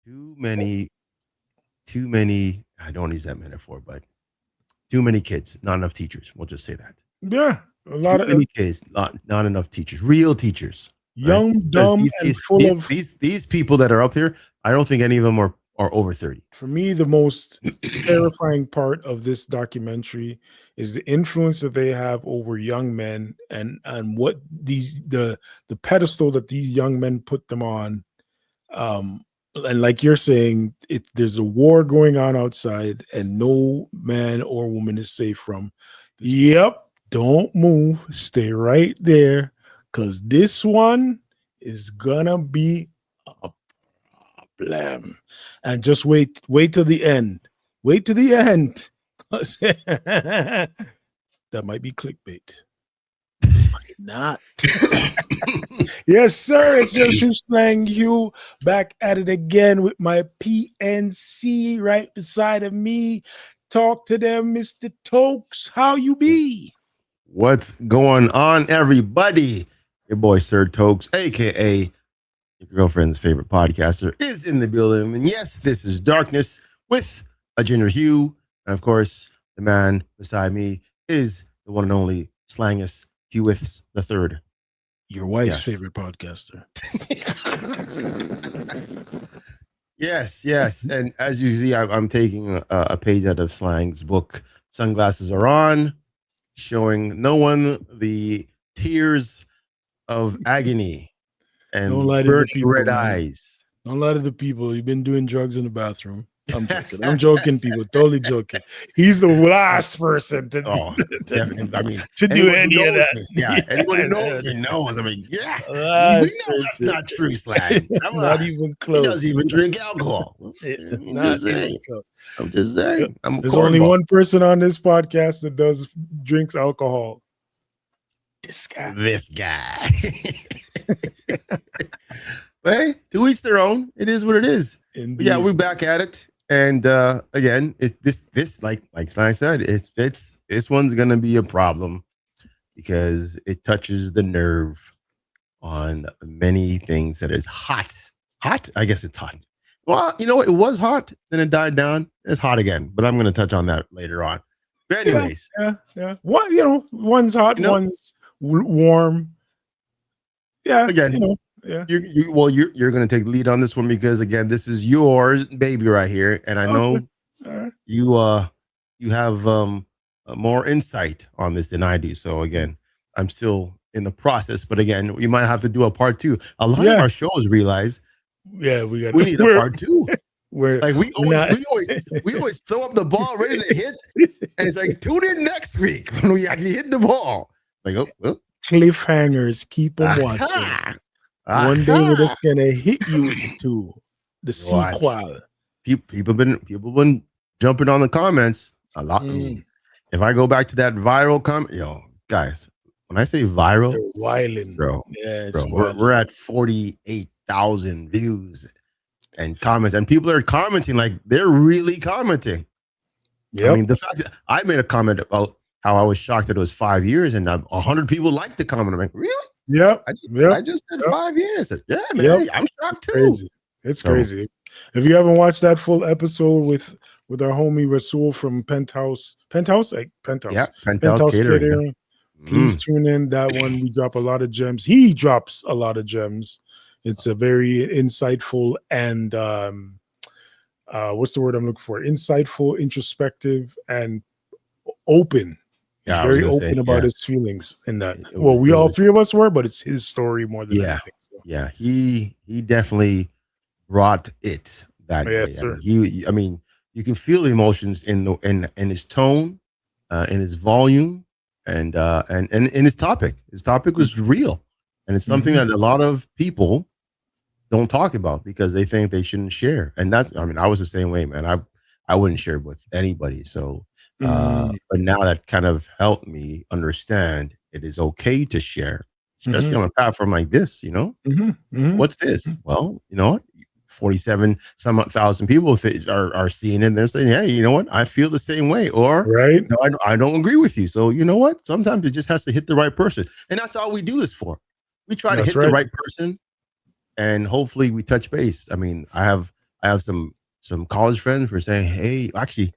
Too many, too many. I don't use that metaphor, but too many kids, not enough teachers. We'll just say that. Yeah, a Too lot of many kids, not enough teachers, real teachers, right? young, Because dumb, these and kids, full of. these people that are up there, I don't think any of them are over 30. For me, the most terrifying part of this documentary is the influence that they have over young men, and what the pedestal that these young men put them on. And like you're saying, there's a war going on outside, and no man or woman is safe from. Yep, don't move, stay right there, because this one is gonna be a problem. And just wait till the end. Wait till the end. That might be clickbait. Might not. Yes, sir. It's your shoe Slang Hugh back at it again with my PNC right beside of me. Talk to them, Mr. Toks. How you be? What's going on, everybody? Your boy Sir Toks, aka your girlfriend's favorite podcaster, is in the building. And yes, this is Darkness with a Ginger Hue. And of course, the man beside me is the one and only Slangest Hewith the Third. Your wife's favorite podcaster. Yes. And as you see, I'm taking a page out of Slang's book. Sunglasses are on, showing no one the tears of agony and burning red eyes. Don't lie to the people. You've been doing drugs in the bathroom. I'm joking. I'm joking, people. Totally joking. He's the last person to, to do any of that. Me. Yeah, anyone who knows me knows. I mean, we know that's not true, Slang. Not even close. He doesn't even drink alcohol. Not even close. I'm just saying. There's only one person on this podcast that drinks alcohol. This guy. Hey, to each their own. It is what it is. Yeah, we're back at it. And again, this like Sly said, this one's gonna be a problem because it touches the nerve on many things that is hot. Hot? I guess it's hot. Well, you know what? It was hot, then it died down. It's hot again, but I'm gonna touch on that later on. But anyways, yeah. One's hot, one's warm. Yeah, again. Yeah, you're going to take the lead on this one because again, this is yours, baby, right here, and I know you have more insight on this than I do. So again, I'm still in the process, but again, we might have to do a part 2. A lot of our shows realize, we need a part 2. Where like we always throw up the ball ready to hit, and it's like tune in next week when we actually hit the ball. Like cliffhangers, keep them watching. One day we're just gonna hit you with the sequel. People been jumping on the comments a lot. I mean, if I go back to that viral comment, guys, when I say viral, they're wilding, bro. Yeah, we're at 48,000 views and comments, and people are commenting like they're really commenting. Yeah, I mean the fact that I made a comment about how I was shocked that it was 5 years and 100 people liked the comment. I'm like, really? Yep. I just said 5 years. Yeah, man. I'm shocked too. It's crazy. If you haven't watched that full episode with our homie Rasul from Penthouse. Yeah, Penthouse Catering. Please tune in. That one, we drop a lot of gems. He drops a lot of gems. It's a very insightful and what's the word I'm looking for? Insightful, introspective, and open. He's very open about his feelings in that. Well, we all three of us were, but it's his story more than anything. So. Yeah, he definitely brought it that way. Sir. I mean, you can feel the emotions in his tone, in his volume, and in his topic. His topic was real, and it's something that a lot of people don't talk about because they think they shouldn't share. And that's, I mean, I was the same way, man. I wouldn't share with anybody. So. But now that kind of helped me understand it is okay to share, especially on a platform like this. What's this? Well, 47 some thousand people are seeing it and they're saying, hey, you know what? I feel the same way, or no, I don't agree with you. So you know what? Sometimes it just has to hit the right person, and that's all we do this for. We try to hit the right person, and hopefully we touch base. I mean, I I have some college friends who are saying, hey, actually,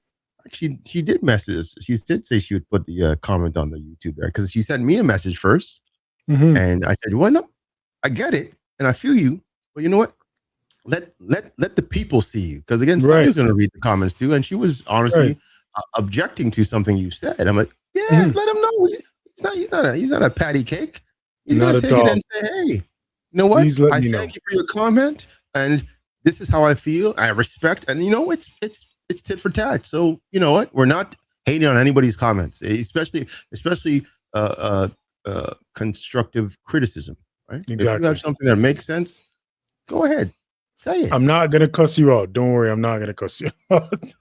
she did message us. She did say she would put the comment on the YouTube there because she sent me a message first, and I said, well, no, I get it, and I feel you, but you know what? Let the people see you, because again, Slang Right. is going to read the comments too, and she was honestly Right. objecting to something you said. I'm like, yes, Mhm. let him know. He's not a patty cake. He's Not going to at take it all. and say, hey, you know what? Please let I me know. thank you for your comment, and this is how I feel. I respect, and you know, it's tit for tat. So you know what? We're not hating on anybody's comments, especially constructive criticism. Right? If you have Exactly. something that makes sense, go ahead, say it. I'm not gonna cuss you out. Don't worry, I'm not gonna cuss you out.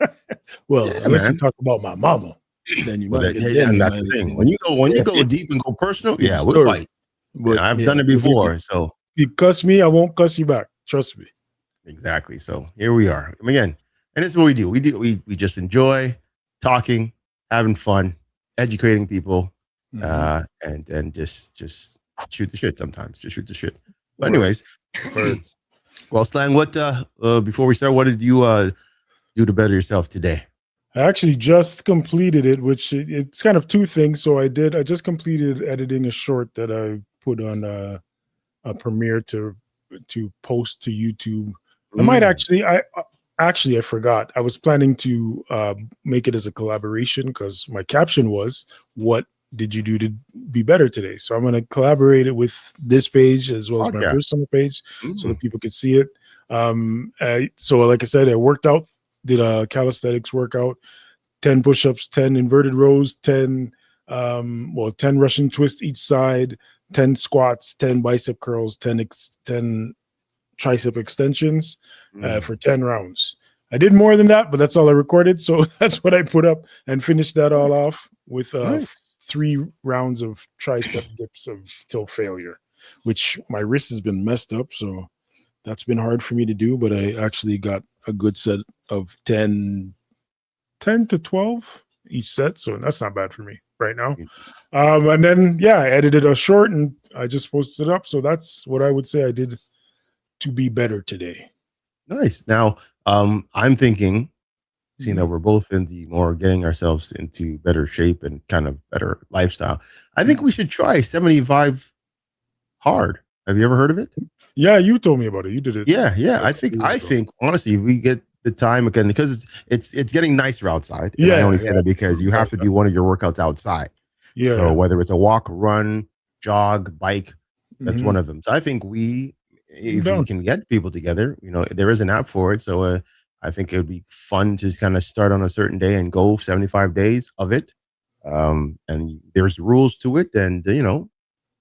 Well, Yeah, unless you man. talk about my mama, then you Well, might that, get. yeah, Then and you that's the might. thing. When you go deep and go It's personal, a yeah, different we'll story. fight. You know, But I've done yeah, it if before, so you cuss me, I won't cuss you back. Trust me. exactly. So here we are. I mean, again, and this is what we do. We just enjoy talking, having fun, educating people, Mhm. and just shoot the shit sometimes. Just shoot the shit. But Word. anyways, Word. well, Slang, what before we start, what did you do to better yourself today? I actually just completed it, which it's kind of two things. So I just completed editing a short that I put on a premiere to post to YouTube. I might Mm, actually I forgot. I was planning to make it as a collaboration because my caption was, "What did you do to be better today?" So I'm going to collaborate it with this page as well as fuck my yeah. personal page, so that Mm, people could see it. So like I said, I worked out, did a calisthenics workout, 10 push-ups, 10 inverted rows, 10 10 Russian twists each side, 10 squats, 10 bicep curls, 10 tricep extensions mm. for 10 rounds. I did more than that, but that's all I recorded. So that's what I put up and finished that all Nice, off with nice. 3 rounds of tricep dips of till failure, which my wrist has been messed up. So that's been hard for me to do, but I actually got a good set of 10 to 12 each set. So that's not bad for me right now. And then, yeah, I edited a short and I just posted it up. So that's what I would say I did to be better today. Nice. Now, I'm thinking, seeing that Mhm. we're both in the more getting ourselves into better shape and kind of better lifestyle, I think Mhm. we should try 75 hard. Have you ever heard of it? Yeah, you told me about it. You did it Yeah, yeah. a couple years I ago. think honestly, if we get the time again, because it's getting nicer outside, and I Yeah, only say yeah. that because you have Love to that. do one of your workouts outside. Yeah, So yeah. whether it's a walk, run, jog, bike, that's one Mhm. of them. So I think I'm if we down. can get people together, you know, there is an app for it. So I think it would be fun to kind of start on a certain day and go 75 days of it. And there's rules to it, and you know,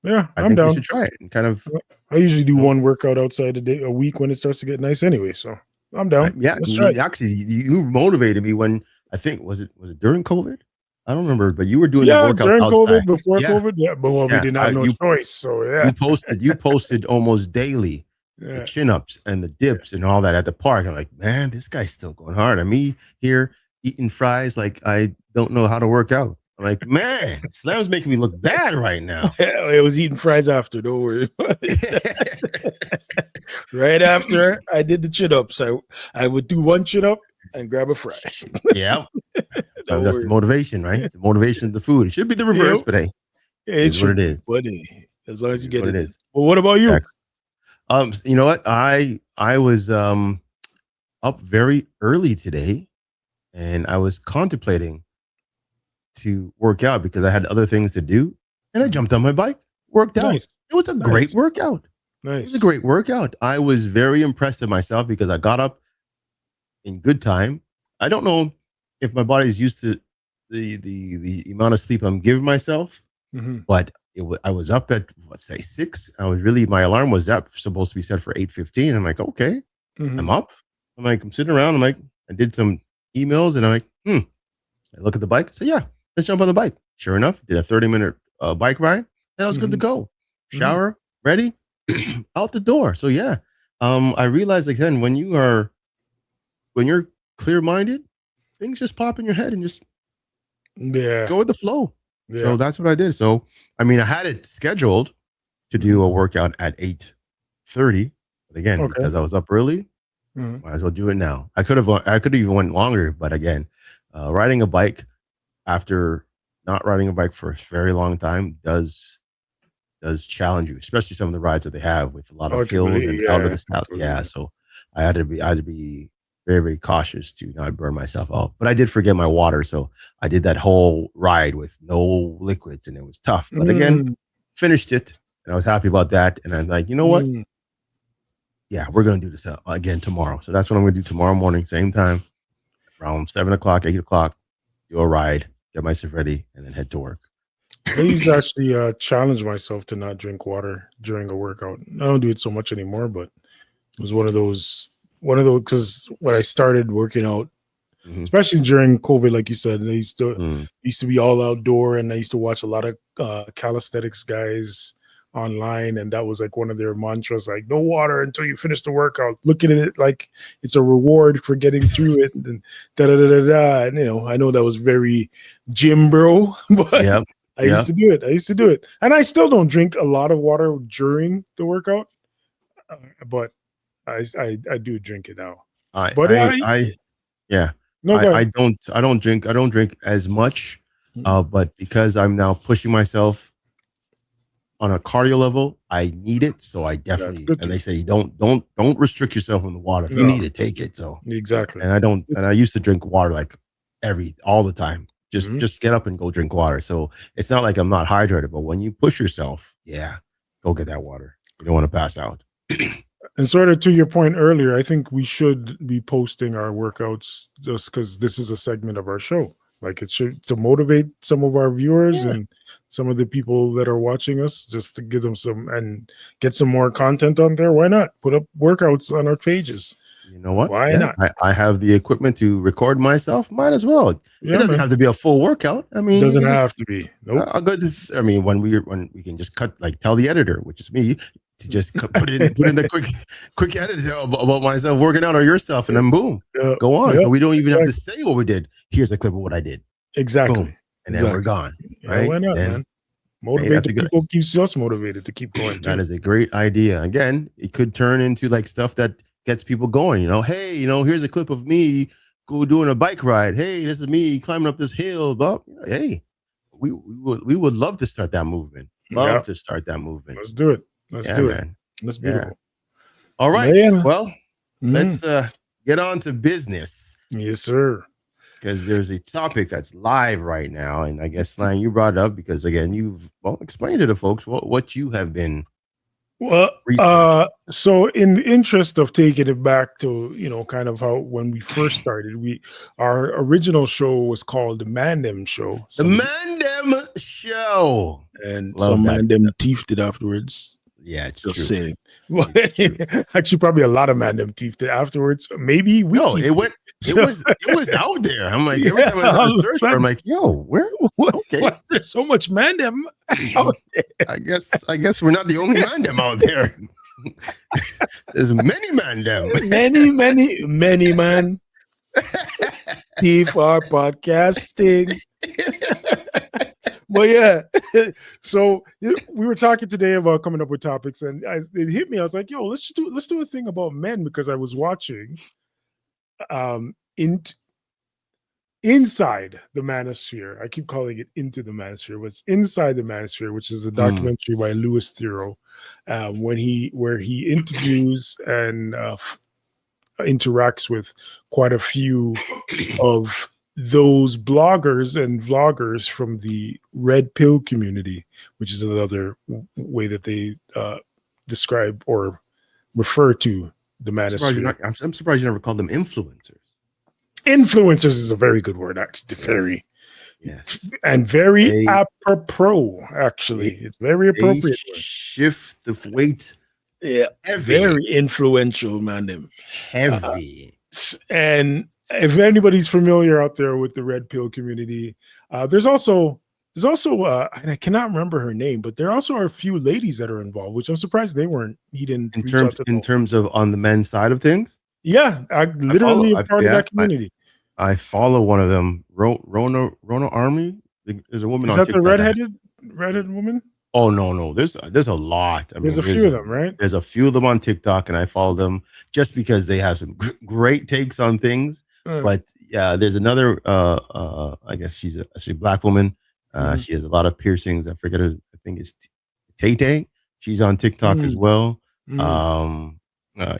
Yeah, I I'm think we should down. try it and kind of, I usually do you know, one workout outside a week when it starts to get nice anyway. So I'm down. yeah. Let's try it. Actually, you motivated me when I think was it during COVID? I don't remember, but you were doing that Yeah, workout during outside. COVID, before Yeah, COVID, yeah, but well, we yeah. didn't have no choice. So yeah, You posted almost daily the yeah, chin ups and the yeah. dips and all that at the park. I'm like, man, this guy's still going hard. And me here eating fries like I don't know how to work out. I'm like, man, Slam's making me look bad right now. I was eating fries after. Don't worry. Right after I did the chin ups, I would do one chin up and grab a fry. Yeah, Don't that's the worry. motivation, right? The motivation of the food. It should be the reverse, Yep, but hey, it it is what it should be is. funny as long It as you is get what it it in. is. Well, what about you? Exactly. You know what? I was up very early today, and I was contemplating to work out because I had other things to do. And I Mhm. jumped on my bike, worked out. Nice, It was a great nice, workout. It was a nice. great workout. I was very impressed with myself because I got up in good time. I don't know if my body's used to the amount of sleep I'm giving myself, Mhm, but I was up at let's say 6. I was really my alarm was up supposed to be set for 8:15. I'm like, okay, I'm mhm, up. I'm like, I'm sitting around. I'm like, I did some emails and I'm like, I look at the bike. So yeah, let's jump on the bike. Sure enough, did a 30-minute bike ride, and I was good to mhm, go. mhm. Shower, ready, out the door. So yeah, I realized again when you're clear minded, things just pop in your head and just Yeah, go with the flow. yeah. So that's what I did. So I mean, I had it scheduled to Mhm. do a workout at 8:30, but again, Okay, because I was up early, Mhm. Might as well do it now. I could have even went longer, but again, riding a bike after not riding a bike for a very long time does challenge you, especially some of the rides that they have with a lot Oh, of I can hills believe, and out of yeah, the south. Yeah, absolutely. so I had to be very, very cautious to not burn myself out. But I did forget my water, so I did that whole ride with no liquids, and it was tough. But again, Mm, finished it, and I was happy about that. And I'm like, you know what? mm. Yeah, we're gonna do this again tomorrow. So that's what I'm gonna do tomorrow morning, same time, around 7 o'clock, 8 o'clock. Do a ride, get myself ready, and then head to work. I used to actually challenge myself to not drink water during a workout. I don't do it so much anymore, but it was one of those because when I started working out, Mhm. especially during COVID, like you said, and I Mm. used to be all outdoor, and I used to watch a lot of calisthenics guys online, and that was like one of their mantras, like no water until you finish the workout. Looking at it like it's a reward for getting through it, and da da da da da. And I know that was very gym bro, but Yep. I used Yep. to do it. I used to do it, and I still don't drink a lot of water during the workout, but I do drink it now. I But I I yeah. no, go ahead. I don't drink as much, Mhm. but because I'm now pushing myself on a cardio level, I need it. So I That's definitely, good and too. they say don't restrict yourself from the water. If you No, need it, take it. So exactly. and I That's don't good. and I used to drink water like all the time. Just Mhm. just get up and go drink water. So it's not like I'm not hydrated, but when you push yourself, yeah, go get that water. You don't want to pass out. And sort of to your point earlier, I think we should be posting our workouts just because this is a segment of our show. Like it should to motivate some of our viewers Yeah. and some of the people that are watching us, just to give them some and get some more content on there. Why not put up workouts on our pages? You know what? Why Yeah, not? I have the equipment to record myself. Might as well. It Yeah, doesn't man. have to be a full workout. I It mean, you doesn't can just have to be. Nope. I'll go to. I mean, when we can just cut, like, tell the editor, which is me, to just put in the quick edit about myself working out or yourself, and then boom, Yeah, go on. yeah, So we don't even have to exactly. say what we did. Here's a clip of what I did. Boom, Exactly. and then we're Exactly. gone. Yeah, Right? why And not, then man? hey, Motivate that's the a good. people keeps us motivated to keep going That too. is a great idea. Again, it could turn into like stuff that gets people going. Hey, here's a clip of me go doing a bike ride. Hey, this is me climbing up this hill. But hey, we would love to start that movement. Yeah, Love to start that movement. let's do it. Let's Yeah, do it. man. That's Yeah. beautiful. All But right. yeah, Well, mhm. let's get on to business Yes, sir. because there's a topic that's live right now, and I guess Slang, you brought it up because again, you've explained to the folks what you have been Well, researching. so in the interest of taking it back to, kind of how when we first started, our original show was called the Man Them Show. The Mandem Show. And Love some that. man them teethed it afterwards. Yeah, it's Just true. saying. Well, It's true. actually, probably a lot of man them teethed it afterwards. Maybe we No, it teethed it. went. It So, was out there. I'm like, every yeah, time I try to all of a search for it, I'm sudden, like, yo, where? Okay. what, there's so much man them out I guess we're not the only Mandem out there. There's many Mandem. many, many, many man. Thief our podcasting. But yeah, so we were talking today about coming up with topics, and it hit me. I was like, "Yo, let's do a thing about men," because I was watching in inside the Manosphere. I keep calling it Into the Manosphere, but it's Inside the Manosphere, which is a Mm. documentary by Louis Theroux, where he interviews and interacts with quite a few of those bloggers and vloggers from the red pill community, which is another way that they describe or refer to the I'm surprised you're manosphere. not. I'm surprised you never called them influencers. Influencers is a very good word, actually. Yes. Very Yes. and very They apropos. Actually, they it's very they appropriate word. shift the weight Yeah, heavy, very influential, man. Them. heavy. And if anybody's familiar out there with the red pill community, there's also and I cannot remember her name, but there also are a few ladies that are involved, which I'm surprised he didn't In reach out terms to in them. terms of on the men's side of things, Yeah, I follow. literally a part of Yeah, that community. I follow one of them. Rona Army. There's a woman Is on that the TikTok. redheaded woman? Oh no, there's a lot. I There's mean, a few of them, right? there's a few of them on TikTok, and I follow them just because they have some great takes on things. Uh, But yeah, there's another. I guess she's a black woman. mhm, She has a lot of piercings. I forget her. I think it's Tay Tay. She's on TikTok as mm, well. mm. Um,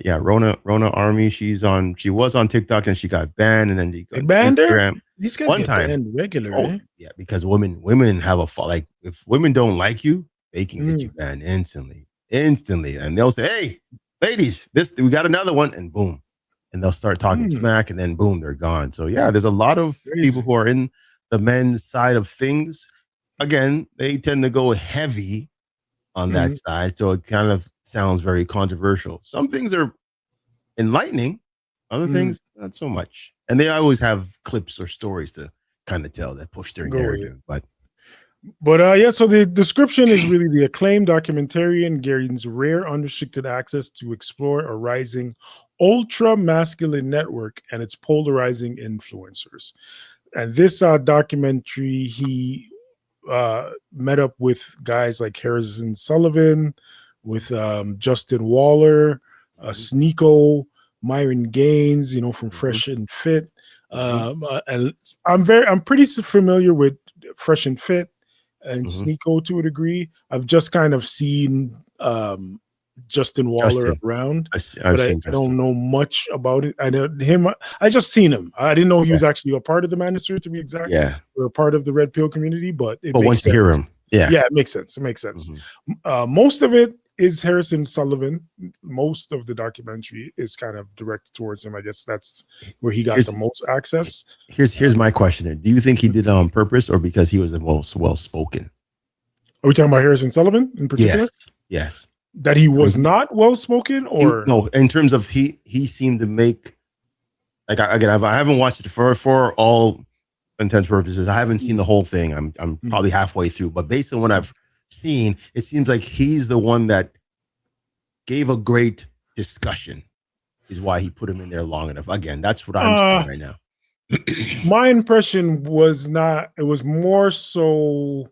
yeah, Rona Army. She was on TikTok and she got banned, and then she They got banned her. Instagram These guys one get time. banned regular, Oh eh? yeah, because women have a fault. Like if women don't like you, they can get you Mm, banned instantly, and they'll say, "Hey, ladies, this we got another one," and boom, and they'll start talking mm, smack, and then boom, they're gone. So yeah, there's a lot of people crazy. who are in the men's side of things. Again, they tend to go heavy on that Mhm, side, so it kind of sounds very controversial. Some things are enlightening, other mm. things not so much, and they always have clips or stories to kind of tell that push their Go with it. narrative. But But yeah, so the description is really the acclaimed documentarian gains rare unrestricted access to explore a rising ultra masculine network and its polarizing influencers. And this documentary, he met up with guys like Harrison Sullivan, with Justin Waller, mhm, Sneeko, Myron Gaines, from mhm, Fresh and Fit. mhm, And I'm pretty familiar with Fresh and Fit and mhm. Sneeko to a degree. I've just kind of seen Justin Waller Justin, around, I've but I seen don't Justin. know much about it. I know him. I just seen him. I didn't know he Yeah, was actually a part of the Manosphere, to be exact, yeah. or a part of the Red Pill community. But it But makes once you hear sense. him, yeah. Yeah, it makes sense. It makes sense. Mhm. Most of it is Harrison Sullivan. Most of the documentary is kind of directed towards him. I guess that's where he got Here's the most access. here's my question. Do you think he did it on purpose or because he was the most well spoken? Are we talking about Harrison Sullivan in particular? Yes, yes. That he I mean, was not well spoken, or no, in terms of he seemed to make like again, I haven't watched it for all intents purposes. I haven't seen Mm, the whole thing. I'm mm, probably halfway through, but based on what I've seen, it seems like he's the one that gave a great discussion. Is why he put him in there long enough. Again, that's what I'm seeing uh, right now. my impression was not. It was more so.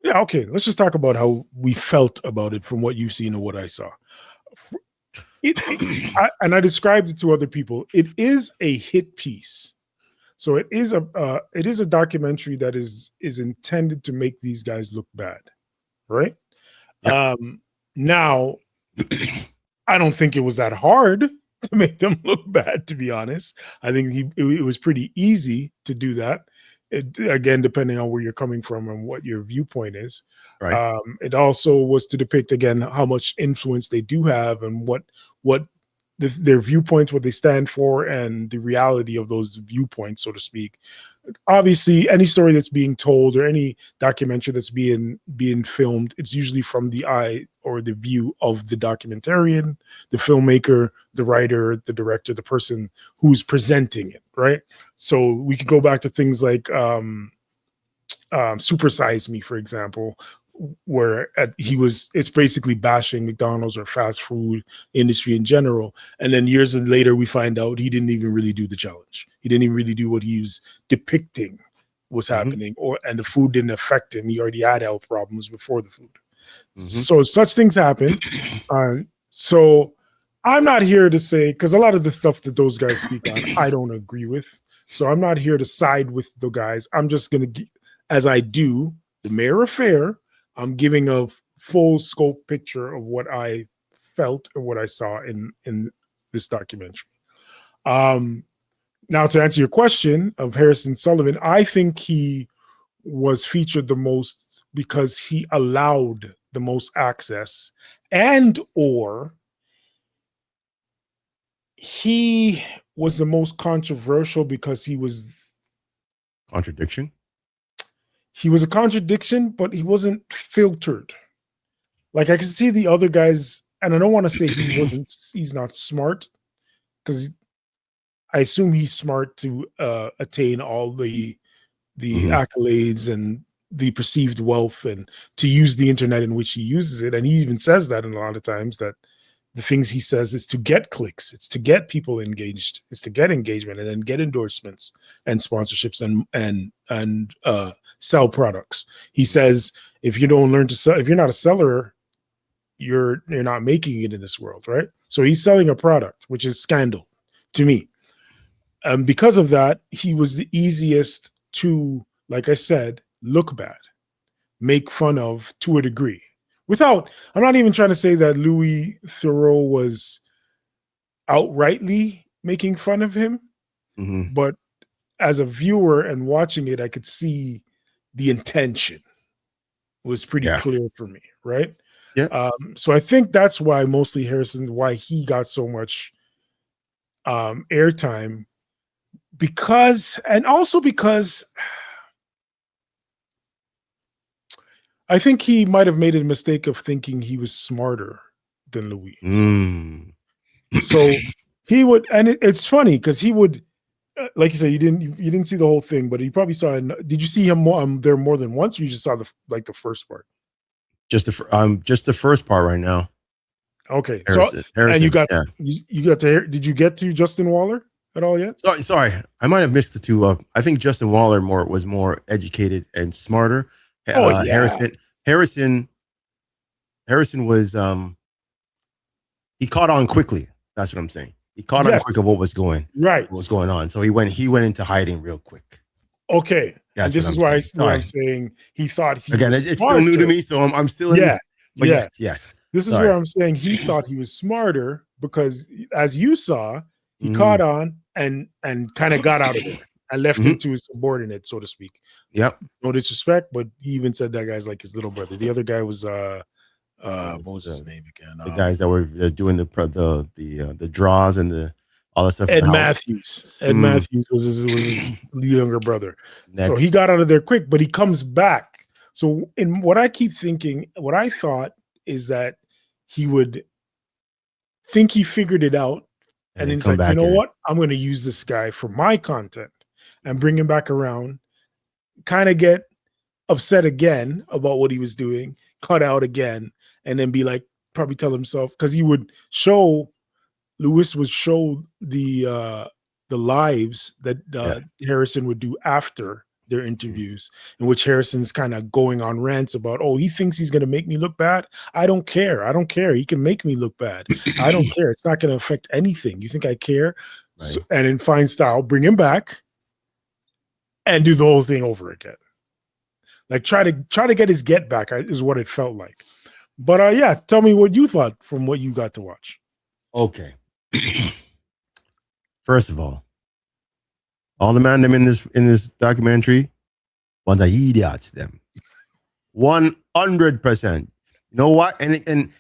Yeah, okay. Let's just talk about how we felt about it from what you've seen and what I saw. And I described it to other people. It is a hit piece. So it is a documentary that is intended to make these guys look bad, right? Yep. Now, I don't think it was that hard to make them look bad. To be honest, I think it was pretty easy to do that. Again, depending on where you're coming from and what your viewpoint is. Right. It also was to depict again how much influence they do have and what their viewpoints, what they stand for, and the reality of those viewpoints, so to speak. Obviously, any story that's being told or any documentary that's being filmed, it's usually from the eye or the view of the documentarian, the filmmaker, the writer, the director, the person who's presenting it, right? So we could go back to things like Super Size Me, for example, where it's basically bashing McDonald's or fast food industry in general. And then years later, we find out he didn't even really do the challenge. He didn't even really do what he was depicting was Mm-hmm. happening, and the food didn't affect him. He already had health problems before the food. Mm-hmm. So such things happen. So I'm not here to say, because a lot of the stuff that those guys speak on, I don't agree with. So I'm not here to side with the guys. I'm just going to, as I do the Mayor Affair, I'm giving a full scope picture of what I felt or what I saw in this documentary. Now, to answer your question of Harrison Sullivan, I think he was featured the most because he allowed the most access, and or he was the most controversial because Contradiction. he was a contradiction, but he wasn't filtered. Like I can see the other guys, and I don't want to say he's not smart, because I assume he's smart to attain all the Mm-hmm. accolades and the perceived wealth and to use the internet in which he uses it. And he even says that in a lot of times that the things he says is to get clicks, it's to get people engaged, it's to get engagement, and then get endorsements and sponsorships and sell products. He says if you don't learn to sell, if you're not a seller, you're not making it in this world, right? So he's selling a product, which is scandal to me. Because of that, he was the easiest to, like I said, look bad, make fun of to a degree. Without, I'm not even trying to say that Louis Theroux was outrightly making fun of him, but as a viewer and watching it, I could see the intention was pretty clear for me, right? Yeah. So I think that's why mostly Harrison, why he got so much airtime, because I think he might have made a mistake of thinking he was smarter than Louis. So he would, and it's funny because he would, like you said, you didn't see the whole thing, but you probably saw it. Did you see him there more than once, or you just saw the first part? Just the first part right now. Okay, Harrison, and you got to hear. Did you get to Justin Waller at all yet? Sorry, I might have missed the two. I think Justin Waller was more educated and smarter. Harrison was he caught on quickly. That's what I'm saying. He caught on quick of what was going on. So he went into hiding real quick. Okay, and this is why I'm saying he thought he again. It's still new to me, so I'm still in. Yes. This is where I'm saying he thought he was smarter because, as you saw, he caught on and kind of got out of there and left him to his subordinate, so to speak. Yep. No disrespect, but he even said that guy's like his little brother. The other guy was what was his name again? The guys that were doing the draws and all that stuff. Ed Matthews. Ed Matthews was his younger brother. So he got out of there quick, but he comes back. So in what I keep thinking, what I thought is that he would think he figured it out, and then he's like, you know what? I'm going to use this guy for my content and bring him back around, kind of get upset again about what he was doing, cut out again, and then be like, probably tell himself, because he would show, Lewis would show the lives that Harrison would do after their interviews, in which Harrison's kind of going on rants about, oh, he thinks he's going to make me look bad. I don't care. He can make me look bad. I don't care. It's not going to affect anything. You think I care? Right. So, and in fine style, bring him back and do the whole thing over again. Like try to get his get back is what it felt like. But tell me what you thought from what you got to watch. Okay. First of all the man them in this documentary, one of the idiots them. 100%. You know what? And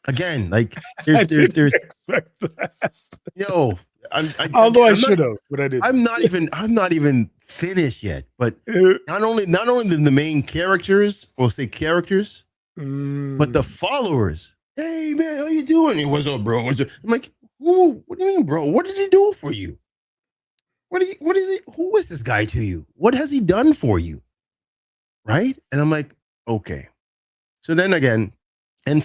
again, like there's expect that. Yo, although I should have, but I didn't. I'm not even finished yet. But not only the main characters, we'll say characters, but the followers. Hey man, how you doing? What's up, bro? I'm like, who? What do you mean, bro? What did he do for you? What is it? Who is this guy to you? What has he done for you? Right? And I'm like, okay. So then again, and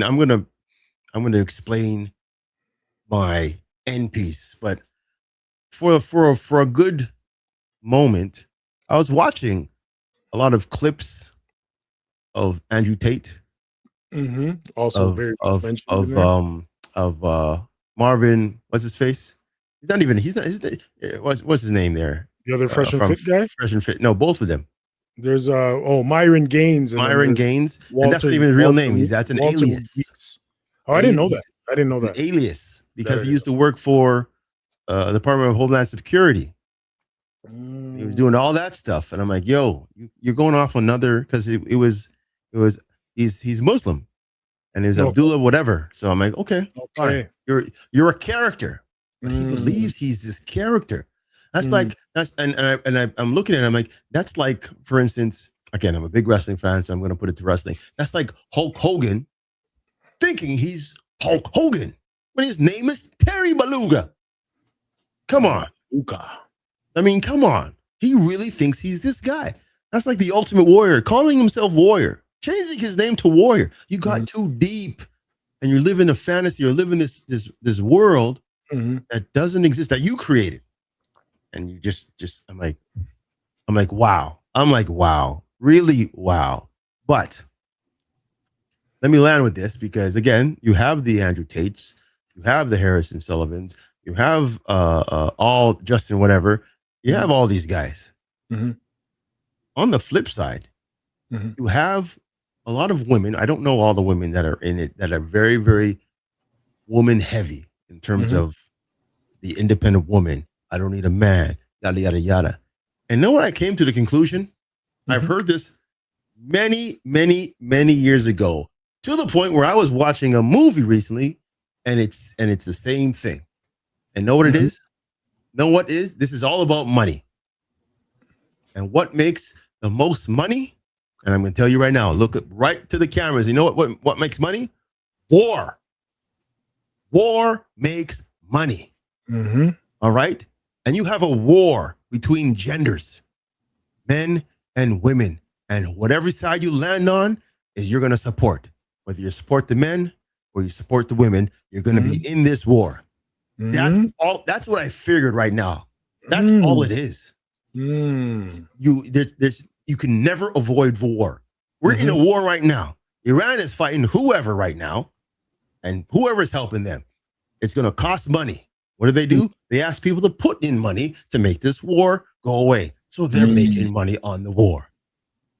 I'm gonna explain my end piece, but for a good moment, I was watching a lot of clips of Andrew Tate. Also of Marvin, what's his face? What's his name there? The other Fresh and Fit guy? Fresh and Fit. No, both of them. There's Myron Gaines. And that's not even his real name. That's an alias. I didn't know that. An alias, because he used to work for the Department of Homeland Security. He was doing all that stuff, and I'm like, yo, you're going off another, because he's Muslim, and he was Abdullah whatever. So I'm like, okay, fine. You're a character. But he believes he's this character. I'm looking at it, I'm like, that's like, for instance, again, I'm a big wrestling fan, so I'm going to put it to wrestling. That's like Hulk Hogan thinking he's Hulk Hogan when his name is Terry Beluga. Come on. I mean, come on. He really thinks he's this guy. That's like the Ultimate Warrior, calling himself Warrior, changing his name to Warrior. You got too deep. and you live in a fantasy or live in this world Mm-hmm. that doesn't exist, that you created. And you just I'm like, wow. I'm like, wow. Really, wow. But let me land with this, because again, you have the Andrew Tates, you have the Harrison Sullivans, you have all Justin whatever, you have all these guys. Mm-hmm. On the flip side, you have a lot of women. I don't know all the women that are in it that are very, very woman heavy in terms of the independent woman. I don't need a man, yada, yada, yada. And know what I came to the conclusion? I've heard this many, many, many years ago, to the point where I was watching a movie recently, and it's the same thing. And know what it is? Know what is? This is all about money. And what makes the most money? And I'm going to tell you right now, look right to the cameras. You know what makes money? War. War makes money. All right? And you have a war between genders, men and women. And whatever side you land on is you're going to support. Whether you support the men or you support the women, you're going to be in this war. That's all. That's what I figured right now. That's all it is. You can never avoid war. We're in a war right now. Iran is fighting whoever right now, and whoever is helping them. It's going to cost money. What do? They ask people to put in money to make this war go away. So they're making money on the war.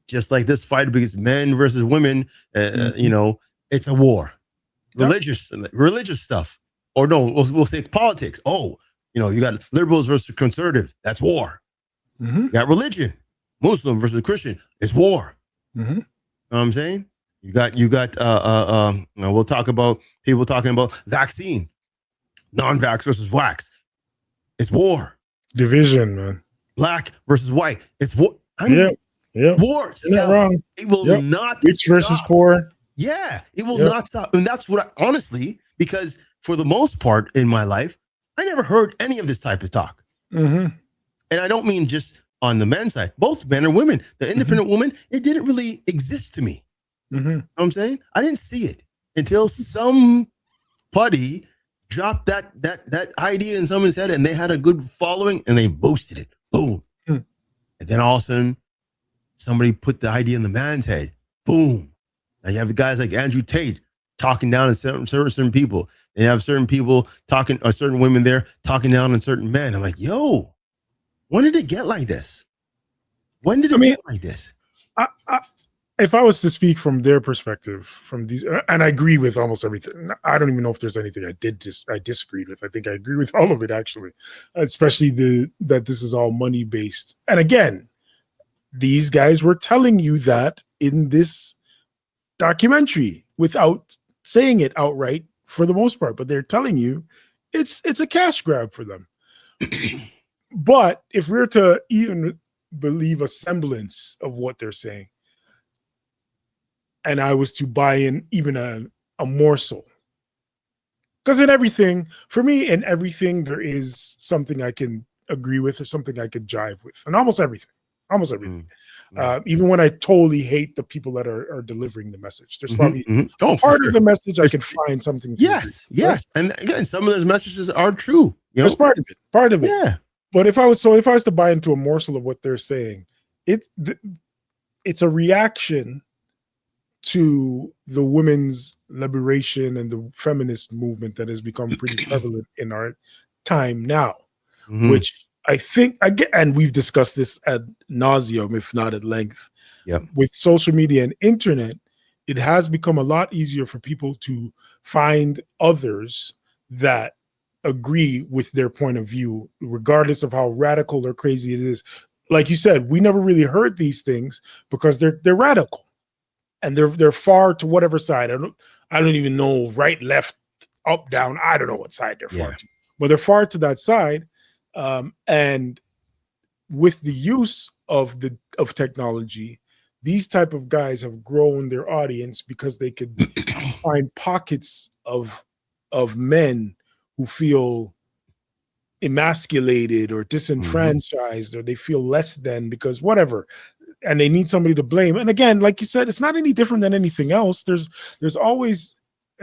Just like this fight against men versus women, you know, it's a war. Religious stuff. Or no, we'll say politics. Oh, you know, you got liberals versus conservative. That's war. You got religion. Muslim versus Christian. It's war. You know what I'm saying? You got we'll talk about people talking about vaccines. Non-vax versus wax. It's war. Division, man. Black versus white. It's war. I mean, war. It will not rich versus poor. Yeah, it will not stop. And that's what honestly, because for the most part in my life, I never heard any of this type of talk. And I don't mean just on the men's side, both men and women. The independent woman, it didn't really exist to me. You know what I'm saying? I didn't see it until somebody dropped that idea in someone's head, and they had a good following, and they boosted it. Boom. And then all of a sudden, somebody put the idea in the man's head. Boom. Now you have guys like Andrew Tate talking down on certain people. And you have certain people talking, or certain women there talking down on certain men. I'm like, yo, when did it get like this? When did it get like this? If I was to speak from their perspective, from these, and I agree with almost everything. I don't even know if there's anything I disagreed with. I think I agree with all of it, actually, especially that this is all money based. And again, these guys were telling you that in this documentary without saying it outright for the most part, but they're telling you it's a cash grab for them. But if we're to even believe a semblance of what they're saying, and I was to buy in even a morsel, because in everything, for me, in everything, there is something I can agree with or something I could jive with, and almost everything. Even when I totally hate the people that are delivering the message, there's probably part of the message I can find something to agree with, right? And again, some of those messages are true. There's part of it. Yeah. But if I was to buy into a morsel of what they're saying, it's a reaction to the women's liberation and the feminist movement that has become pretty prevalent in our time now, which I think, and we've discussed this ad nauseum, if not at length, with social media and internet, it has become a lot easier for people to find others that agree with their point of view, regardless of how radical or crazy it is. Like you said, we never really heard these things because they're radical. And they're far to whatever side. I don't even know, right, left, up, down. I don't know what side they're far to, but they're far to that side. And with the use of technology, these type of guys have grown their audience because they could find pockets of men who feel emasculated or disenfranchised, or they feel less than because whatever. And they need somebody to blame. And again, like you said, it's not any different than anything else. There's always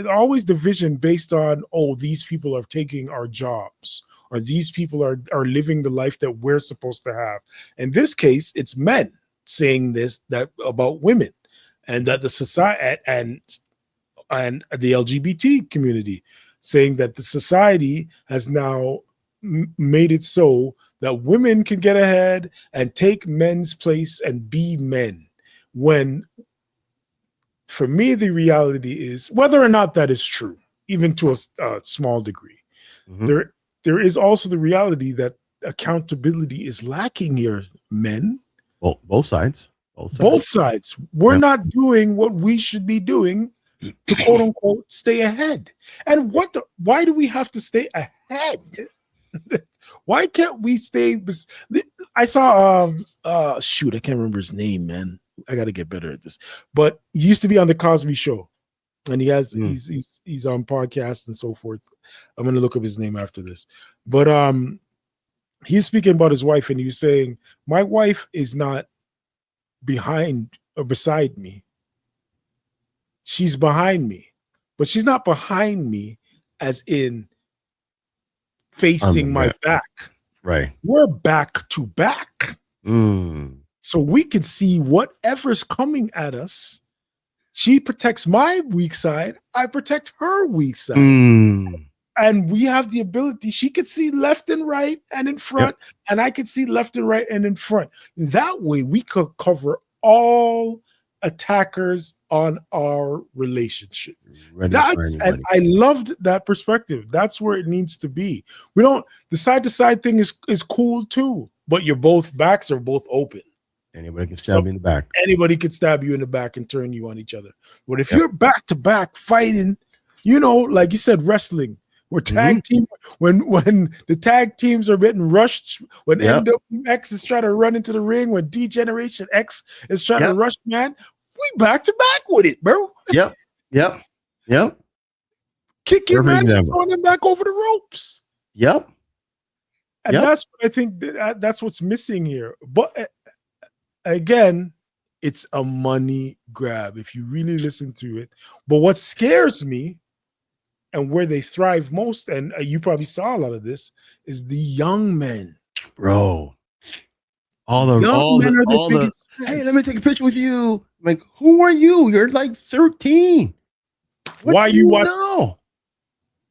always division based on, oh, these people are taking our jobs, or these people are living the life that we're supposed to have. In this case, it's men saying that about women, and that the society and the LGBT community saying that the society has now made it so that women can get ahead and take men's place and be men. When for me, the reality is, whether or not that is true, even to a small degree, there is also the reality that accountability is lacking here, men. Well, both sides. Both sides. We're not doing what we should be doing to quote unquote stay ahead. And why do we have to stay ahead? Why can't we stay? I saw shoot, I can't remember his name, man. I got to get better at this. But he used to be on the Cosby Show, and he's on podcasts and so forth. I'm gonna look up his name after this. But he's speaking about his wife, and he was saying, my wife is not behind or beside me. She's behind me, but she's not behind me as in facing my back. Right. We're back to back. So we can see whatever's coming at us. She protects my weak side. I protect her weak side. And we have the ability. She could see left and right and in front, and I could see left and right and in front. That way we could cover all attackers on our relationship. And I loved that perspective. That's where it needs to be. We don't, the side to side thing is cool too, but your both backs are both open. Anybody can stab you in the back. Anybody could stab you in the back and turn you on each other. But if you're back to back fighting, like you said, wrestling, where tag team, when the tag teams are getting rushed, when NWX is trying to run into the ring, when D-Generation X is trying to rush, man, we back to back with it, bro. Yep. Kicking, man, throwing them back over the ropes. And that's what I think that's what's missing here. But again, it's a money grab if you really listen to it. But what scares me, and where they thrive most, and you probably saw a lot of this, is the young men. Bro. All the biggest. Hey, let me take a picture with you. I'm like, who are you? You're like 13. What do you know?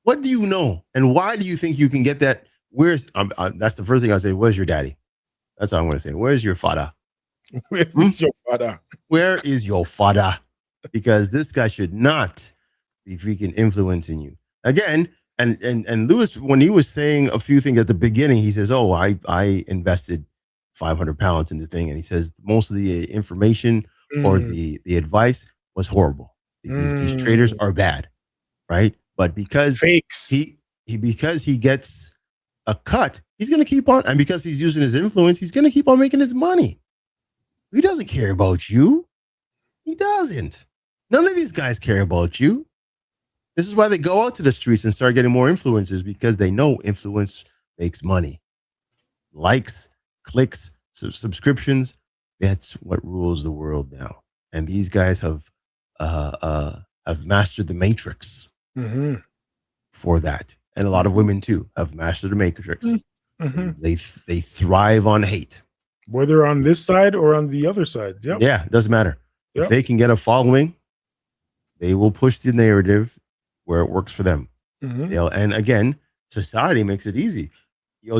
What do you know? And why do you think you can get that? That's the first thing I say. Where's your daddy? That's all I'm going to say. Where's your father? Where's your father? Where is your father? Because this guy should not be freaking influencing you. Again, and Lewis, when he was saying a few things at the beginning, he says, oh, I invested 500 pounds in the thing. And he says most of the information or the advice was horrible. These traders are bad, right? But because fakes, because he gets a cut, he's going to keep on. And because he's using his influence, he's going to keep on making his money. He doesn't care about you. He doesn't. None of these guys care about you. This is why they go out to the streets and start getting more influencers, because they know influence makes money. Likes, clicks, subscriptions. That's what rules the world now. And these guys have mastered the matrix for that. And a lot of women too have mastered the matrix. They thrive on hate. Whether on this side or on the other side. Yeah, it doesn't matter. If they can get a following, they will push the narrative where it works for them. And again, society makes it easy.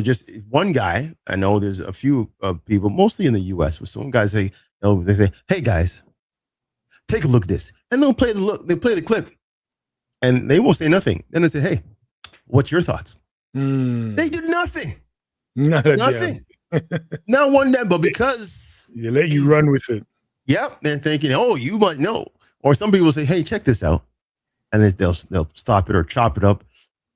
Just one guy, I know there's a few people, mostly in the US, where some guys say, they say, hey guys, take a look at this. And they'll play the clip. And they won't say nothing. Then they say, hey, what's your thoughts? They did nothing. Nothing. Not one day, but because you let you run with it. Yep, they're thinking, oh, you must know. Or some people say, hey, check this out. And then they'll stop it or chop it up,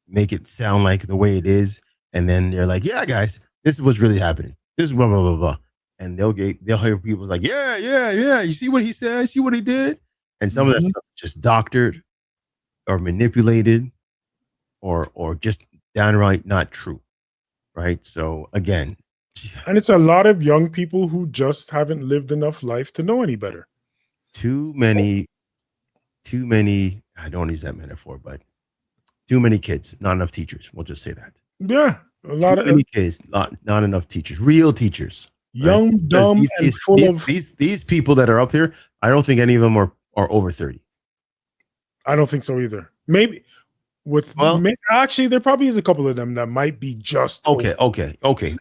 make it sound like the way it is. And then they're like, yeah, guys, this is what's really happening. This is blah, blah, blah, blah. And they'll hear people like, yeah. You see what he said? You see what he did? And some of that stuff is just doctored or manipulated or just downright not true. Right? So again. And it's a lot of young people who just haven't lived enough life to know any better. Too many I don't use that metaphor, but too many kids, not enough teachers. We'll just say that. Yeah, a Too lot of many kids, not enough teachers, real teachers. Right? young, Because dumb, these and kids, full of. these people that are up there, I don't think any of them are over 30. I don't think so either. Maybe Well, actually, there probably is a couple of them that might be just okay, over, okay.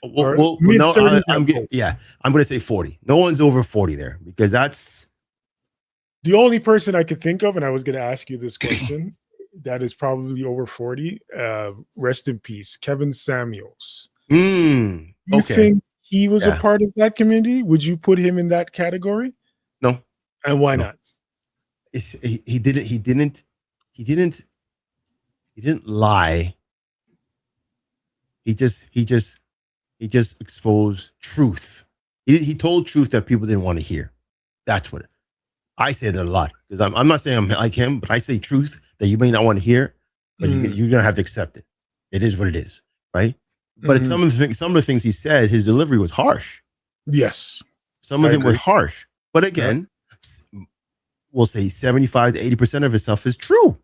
or Well, mid no, 30s. I'm getting, yeah, I'm going to say 40. No one's over 40 there because that's The only person I could think of, and I was going to ask you this question, that is probably over 40. Rest in peace, Kevin Samuels. You okay. think he was a Yeah. part of that community? Would you put him in that category? No, And why no. not? He didn't lie. He just exposed truth. He told truth that people didn't want to hear. That's what I say that a lot because I'm not saying I'm like him, but I say truth that you may not want to hear, but you're gonna have to accept it. It is what it is, right? But some of the things he said, his delivery was harsh. Yes, Some of them were harsh. But again, we'll say 75 to 80% of his stuff is true.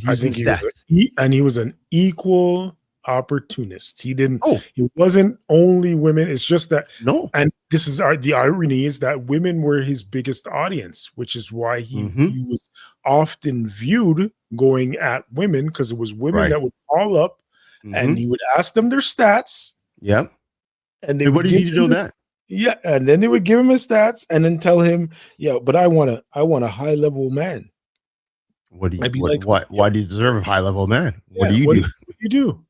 I think he was an equal opportunist. He wasn't only women. It's just that and this is the irony is that women were his biggest audience, which is why he was often viewed going at women because it was women that would call up and he would ask them their stats. Yep. And they what do you need to know that? Yeah, and then they would give him his stats and then tell him, yeah, but I want a high level man. What do you why do you deserve a high level man? What do you do? What do you do?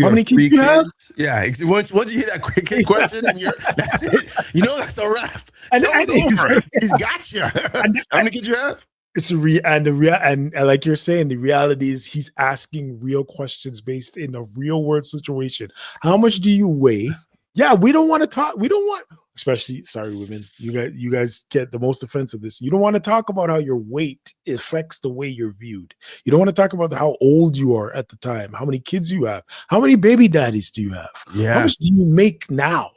How many kids do you have? Yeah. Once you hear that quick question, and that's it. You know that's a wrap. And over. He's got you. How many kids you have? It's and like you're saying, the reality is he's asking real questions based in a real world situation. How much do you weigh? Yeah, we don't want to talk. We don't want, especially sorry, women. You guys get the most offensive this. You don't want to talk about how your weight affects the way you're viewed. You don't want to talk about how old you are at the time, how many kids you have, how many baby daddies do you have? Yeah. How much do you make now?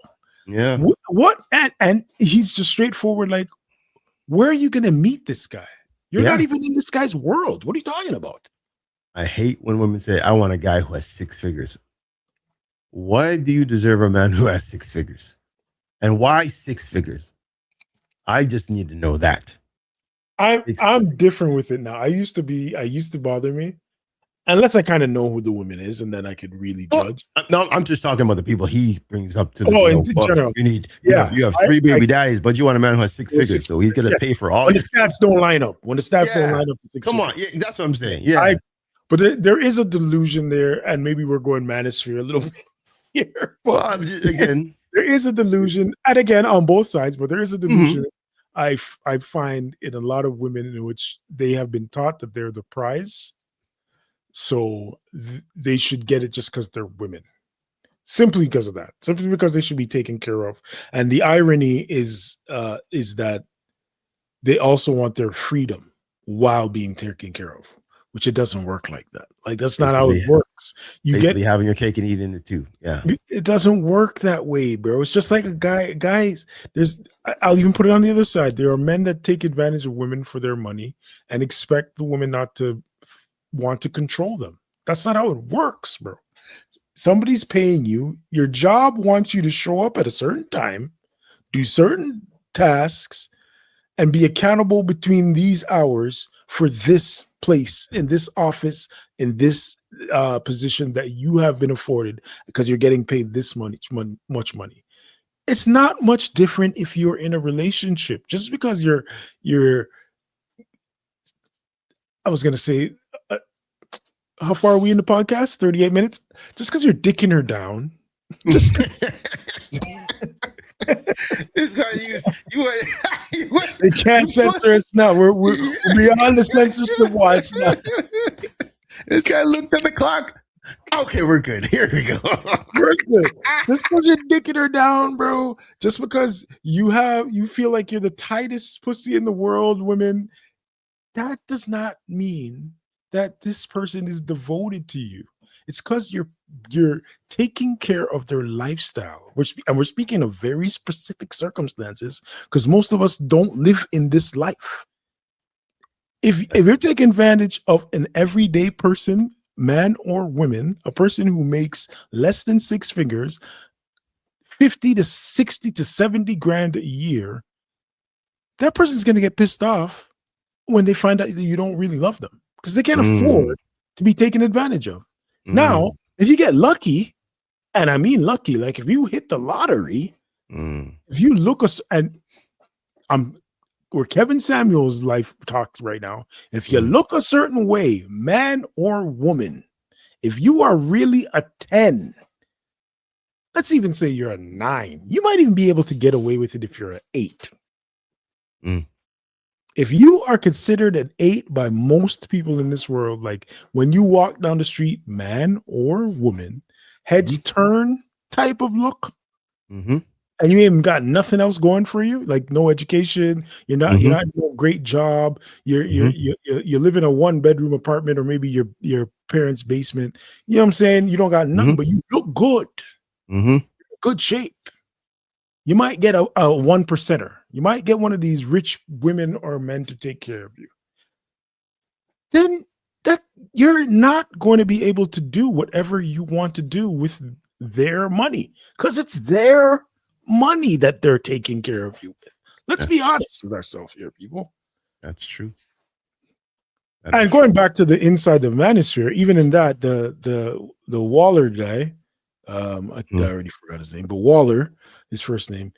Yeah. What and he's just straightforward, like, where are you gonna meet this guy? You're not even in this guy's world. What are you talking about? I hate when women say, I want a guy who has 6 figures. Why do you deserve a man who has 6 figures? And why 6 figures? I just need to know that. I'm different with it now. I used to bother me. Unless I kind of know who the woman is, and then I could really judge. No, I'm just talking about the people he brings up to in general. You have 3 baby daddies, but you want a man who has 6 figures, so he's gonna pay for all. When the stats don't line up, don't line up to 6 Come figures. on, that's what I'm saying. Yeah, but there is a delusion there, and maybe we're going Manosphere a little bit here. But again, there is a delusion, and again on both sides, but there is a delusion. I find in a lot of women in which they have been taught that they're the prize. So they should get it just because they're women, simply because of that, simply because they should be taken care of. And the irony is that they also want their freedom while being taken care of, which it doesn't work like that. Like that's not how it works. You get having your cake and eating it too. Yeah, it doesn't work that way, bro. It's just like guys. I'll even put it on the other side. There are men that take advantage of women for their money and expect the woman not to want to control them. That's not how it works, bro. Somebody's paying you. Your job wants you to show up at a certain time, do certain tasks, and be accountable between these hours for this place, in this office, in this position that you have been afforded because you're getting paid this much money. It's not much different if you're in a relationship. Just because you're I was going to say, how far are we in the podcast? 38 minutes? Just because you're dicking her down. Just this guy they can't censor us now. We're beyond the censorship watch now. This guy looked at the clock. Okay, we're good. Here we go. We're good. Just because you're dicking her down, bro. Just because you feel like you're the tightest pussy in the world, women. That does not mean that this person is devoted to you. It's because you're taking care of their lifestyle. We're speaking of very specific circumstances because most of us don't live in this life. if you're taking advantage of an everyday person, man or woman, a person who makes less than six figures, 50 to 60 to 70 grand a year, that person's going to get pissed off when they find out that you don't really love them because they can't Mm, afford to be taken advantage of. Now, mm, if you get lucky, and I mean lucky, like if you hit the lottery, mm, if you look us and I'm where Kevin Samuel's life talks right now, if you mm, look a certain way, man or woman, if you are really a 10, let's even say you're a 9, you might even be able to get away with it if you're an 8. mm. If you are considered an 8 by most people in this world, like when you walk down the street, man or woman, heads Mhm, turn type of look, mhm, and you ain't got nothing else going for you, like no education, you're mhm, not doing a great job, mhm, you live in a 1-bedroom apartment or maybe your parents' basement. You know what I'm saying? You don't got nothing, mhm, but you look good, mhm. good shape. You might get a one percenter. You might get one of these rich women or men to take care of you. Then that you're not going to be able to do whatever you want to do with their money because it's their money that they're taking care of you with. Let's be That's honest with ourselves here, people. that's true. That is And true. going back to the inside of Manosphere, even in that, the Waller guy, I Mm, already forgot his name, but Waller, his first name.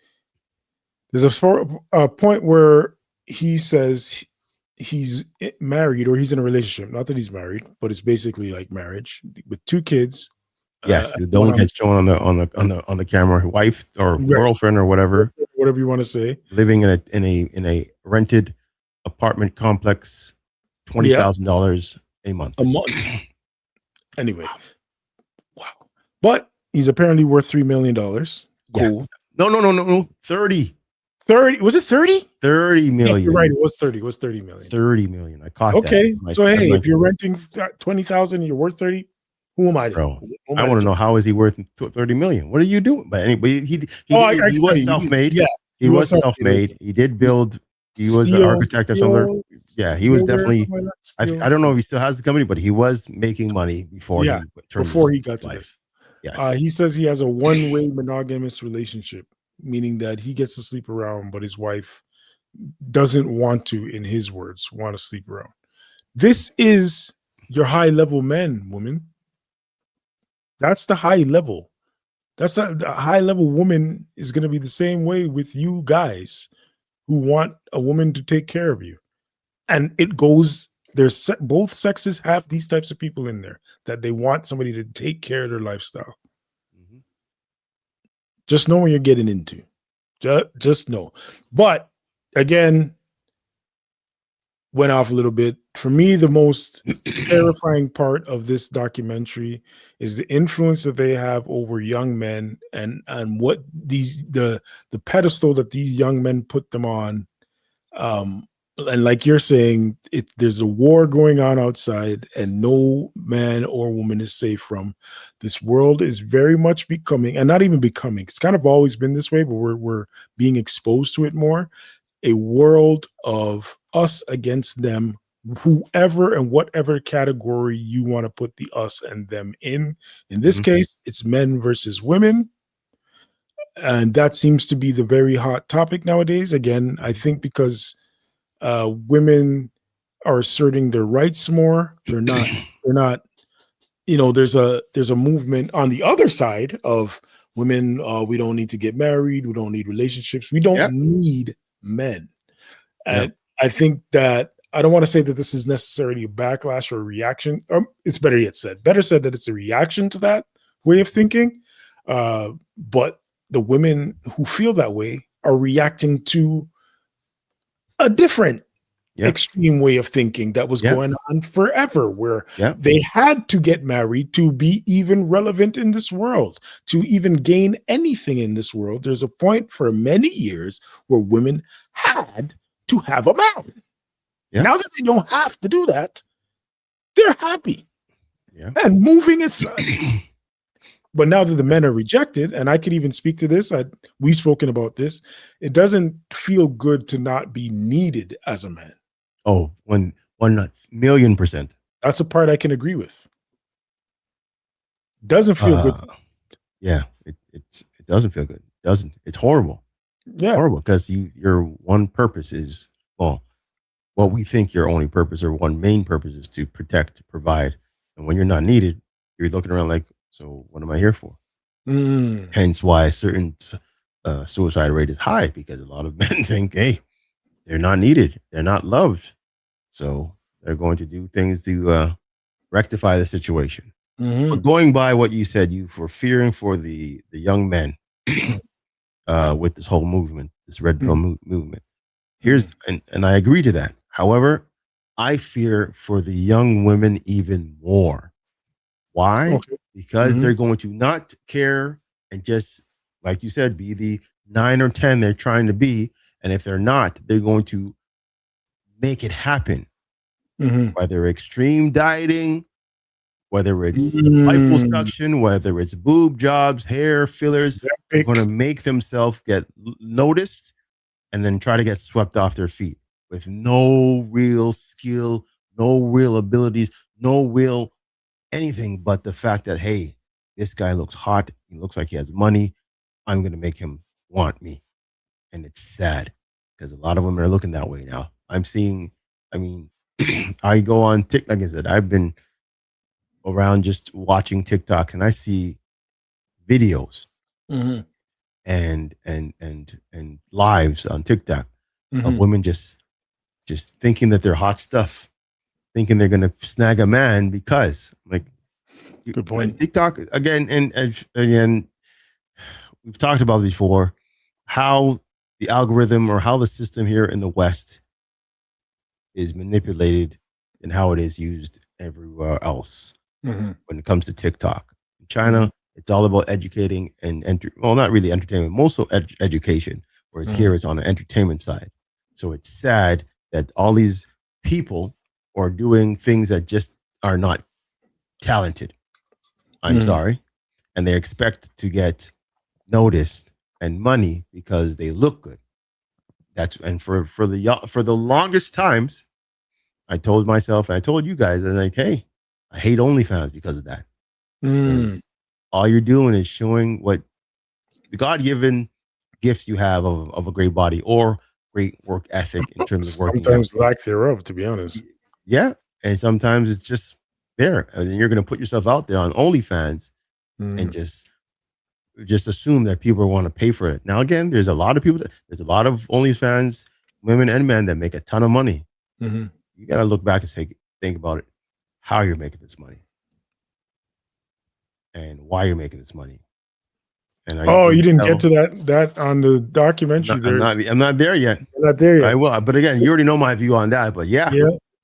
There's a point where he says he's married or he's in a relationship. Not that he's married, but it's basically like marriage with 2 kids. yes, the One one on gets shown on the camera, wife or right, girlfriend or whatever, whatever you want to say. living in a rented apartment complex, Yeah, $20,000 a month. a month. Anyway, wow. But he's apparently worth $3 million. Yeah. Cool. No. 30. 30, was it 30? 30 Yes, you're right. million. It was 30. It was 30 million. 30 million. I caught that. Okay. So As hey, my if you're renting 20,000, you're worth 30. Who am I to? bro. Who am I I to want to know, judge? how is he worth 30 million? What are you doing? But anyway, Oh, I can he tell was you. self-made. Yeah, He he was was self-made. self-made. He did He's build. He was an steel, architect or something. Yeah, he was steel there, definitely. something like that. I, Steel. I don't know if he still has the company, but he was making money before Yeah, he turned before his he got to this. life. Yes. He says he has a one-way monogamous relationship, meaning that he gets to sleep around, but his wife doesn't want to, in his words, want to sleep around. This is your high-level men, woman. That's the high level. The high level woman is going to be the same way with you guys who want a woman to take care of you. And it goes, both sexes have these types of people in there that they want somebody to take care of their lifestyle. Mhm. Just know what you're getting into. Just know. But again, went off a little bit. For me, the most terrifying part of this documentary is the influence that they have over young men and what the pedestal that these young men put them on. And like you're saying, there's a war going on outside, and no man or woman is safe from. This world is very much becoming, and not even becoming. It's kind of always been this way, but we're being exposed to it more. A world of us against them, whoever and whatever category you want to put the us and them in. In this Mhm. case, it's men versus women. And that seems to be the very hot topic nowadays. Again, I think because women are asserting their rights more. They're not, there's a movement on the other side of women. We don't need to get married. We don't need relationships. We don't Yep. need men. Yep. And I think that I don't want to say that this is necessarily a backlash or a reaction. It's better said that it's a reaction to that way of thinking. But the women who feel that way are reacting to a different Yep. extreme way of thinking that was Yep. going on forever, where Yep. they had to get married to be even relevant in this world, to even gain anything in this world. There's a point for many years where women had to have a man. Yep. Now that they don't have to do that, they're happy Yep. and moving aside. But now that the men are rejected, and I could even speak to this, we've spoken about this, it doesn't feel good to not be needed as a man. Oh, when 1,000,000%. That's a part I can agree with. Doesn't feel good. Yeah, it doesn't feel good. It doesn't. It's horrible. Yeah. Horrible, because your one purpose is, well, what we think your only purpose or one main purpose is to protect, to provide. And when you're not needed, you're looking around like, so what am I here for? Hence why a certain suicide rate is high, because a lot of men think, hey, they're not needed, they're not loved, so they're going to do things to rectify the situation. But going by what you said, you were fearing for the young men with this whole movement, this red pill movement. Here's and I agree to that. However, I fear for the young women even more. Why? Okay. Because they're going to not care and just, like you said, be the 9 or 10 they're trying to be. And if they're not, they're going to make it happen. Whether extreme dieting, whether it's liposuction, whether it's boob jobs, hair fillers, they're going to make themselves get noticed and then try to get swept off their feet with no real skill, no real abilities, no real anything but the fact that, hey, this guy looks hot. He looks like he has money. I'm going to make him want me. And it's sad because a lot of them are looking that way now. I'm seeing, I mean, I go on TikTok. Like I said, I've been around just watching TikTok, and I see videos and lives on TikTok of women just thinking that they're hot stuff, thinking they're gonna snag a man because, like, good point. TikTok again, and again, we've talked about it before, how the algorithm or how the system here in the West is manipulated and how it is used everywhere else. When it comes to TikTok, in China, it's all about educating and well, not really entertainment, mostly education. Whereas here, it's on the entertainment side. So it's sad that all these people are doing things that just are not talented. I'm sorry, and they expect to get noticed and money because they look good. That's and for the longest times, I told myself, I told you guys, and like, hey, I hate OnlyFans because of that. All you're doing is showing what the God-given gifts you have of a great body or great work ethic in terms of working sometimes out. lack thereof, to be honest. Yeah, and sometimes it's just there, and you're going to put yourself out there on OnlyFans and just assume that people want to pay for it. Now, again, there's a lot of OnlyFans women and men that make a ton of money. You got to look back and think about it, how you're making this money and why you're making this money. And you didn't get to that on the documentary. I'm not there yet. You're not there yet. I will, but again, you already know my view on that. But yeah.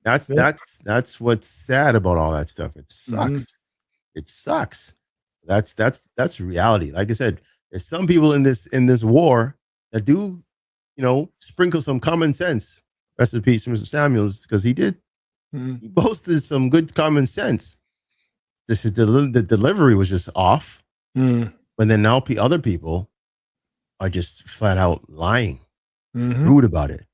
That's what's sad about all that stuff. It sucks. It sucks. That's reality. Like I said, there's some people in this war that do, sprinkle some common sense. Rest in peace, Mr. Samuels, because he did. He boasted some good common sense. The delivery was just off. But then now other people are just flat out lying, rude about it.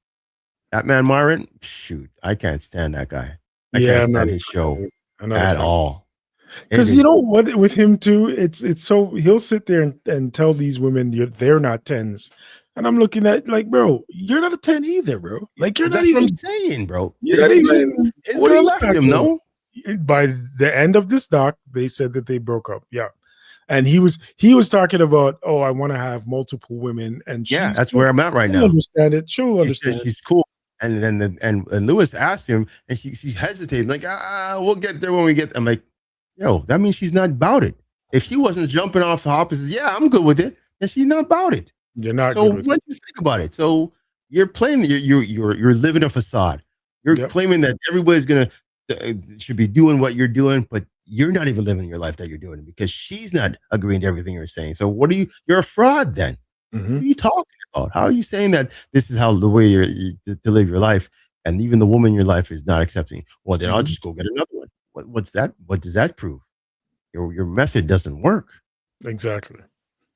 That man Myron, shoot, I can't stand that guy. I can't stand his show at all. Because you know what, with him too, it's so he'll sit there and tell these women they're not 10s. And I'm looking at like, bro, you're not a 10 either, bro. Like you're not even saying, bro. You're not even. His girl left him, no? By the end of this doc, they said that they broke up. Yeah. And he was talking about, I want to have multiple women, and that's where I'm at right now. Understand it? She'll understand. She's cool, and then and Lewis asked him, and she's hesitating, like, we'll get there when we get. I'm like, yo, that means she's not about it. If she wasn't jumping off the hop and says, yeah, I'm good with it, then she's not about it. You're not. So what do you think about it? So you're playing, you're living a facade. You're claiming that everybody's gonna should be doing what you're doing, but you're not even living your life that you're doing because she's not agreeing to everything you're saying. So you're a fraud then. What are you talking about? How are you saying that this is how the way you to live your life, and even the woman in your life is not accepting? Well, then I'll just go get another one. What's that? What does that prove? Your method doesn't work. Exactly.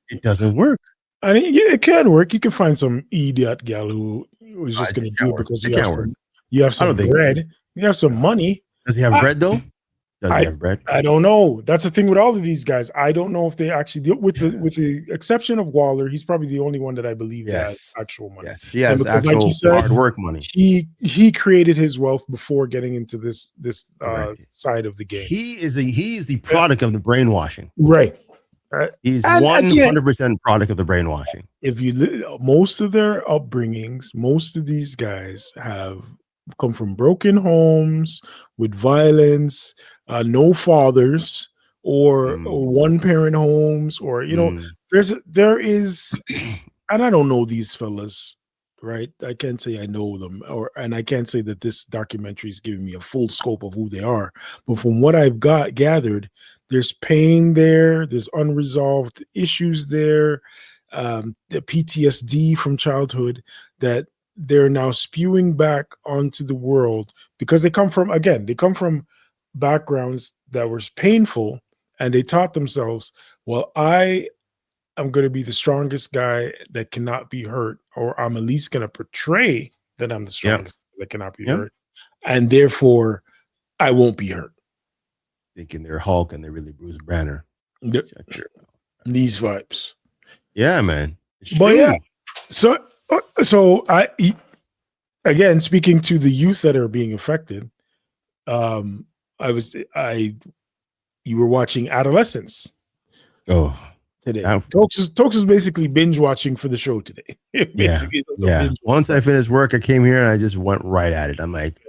It doesn't work. I mean, yeah, it can work. You can find some idiot gal who was just going to do it because you have some bread. You have some money. Does he have bread though? Does he have bread? I don't know. That's the thing with all of these guys. I don't know if they actually deal with the exception of Waller. He's probably the only one that I believe that has actual money. Yes, he has because, actual like you said, hard work money. He created his wealth before getting into this side of the game. He is the product of the brainwashing. Right. He's 100% product of the brainwashing. If you most of their upbringings, most of these guys have come from broken homes with violence, no fathers, or one parent homes, or there is, and I don't know these fellas, right? I can't say I know them, and I can't say that this documentary is giving me a full scope of who they are. But from what I've gathered, there's pain there, there's unresolved issues there, the PTSD from childhood that they're now spewing back onto the world because they come from backgrounds that were painful, and they taught themselves, well, I am going to be the strongest guy that cannot be hurt, or I'm at least going to portray that I'm the strongest that cannot be hurt, and therefore I won't be hurt. Thinking they're Hulk and they're really Bruce Banner. These vibes. Yeah, man. But yeah, so I, again, speaking to the youth that are being affected, you were watching Adolescence. Oh, today. Toks is basically binge watching for the show today. Yeah. Once I finished work, I came here and I just went right at it. I'm like,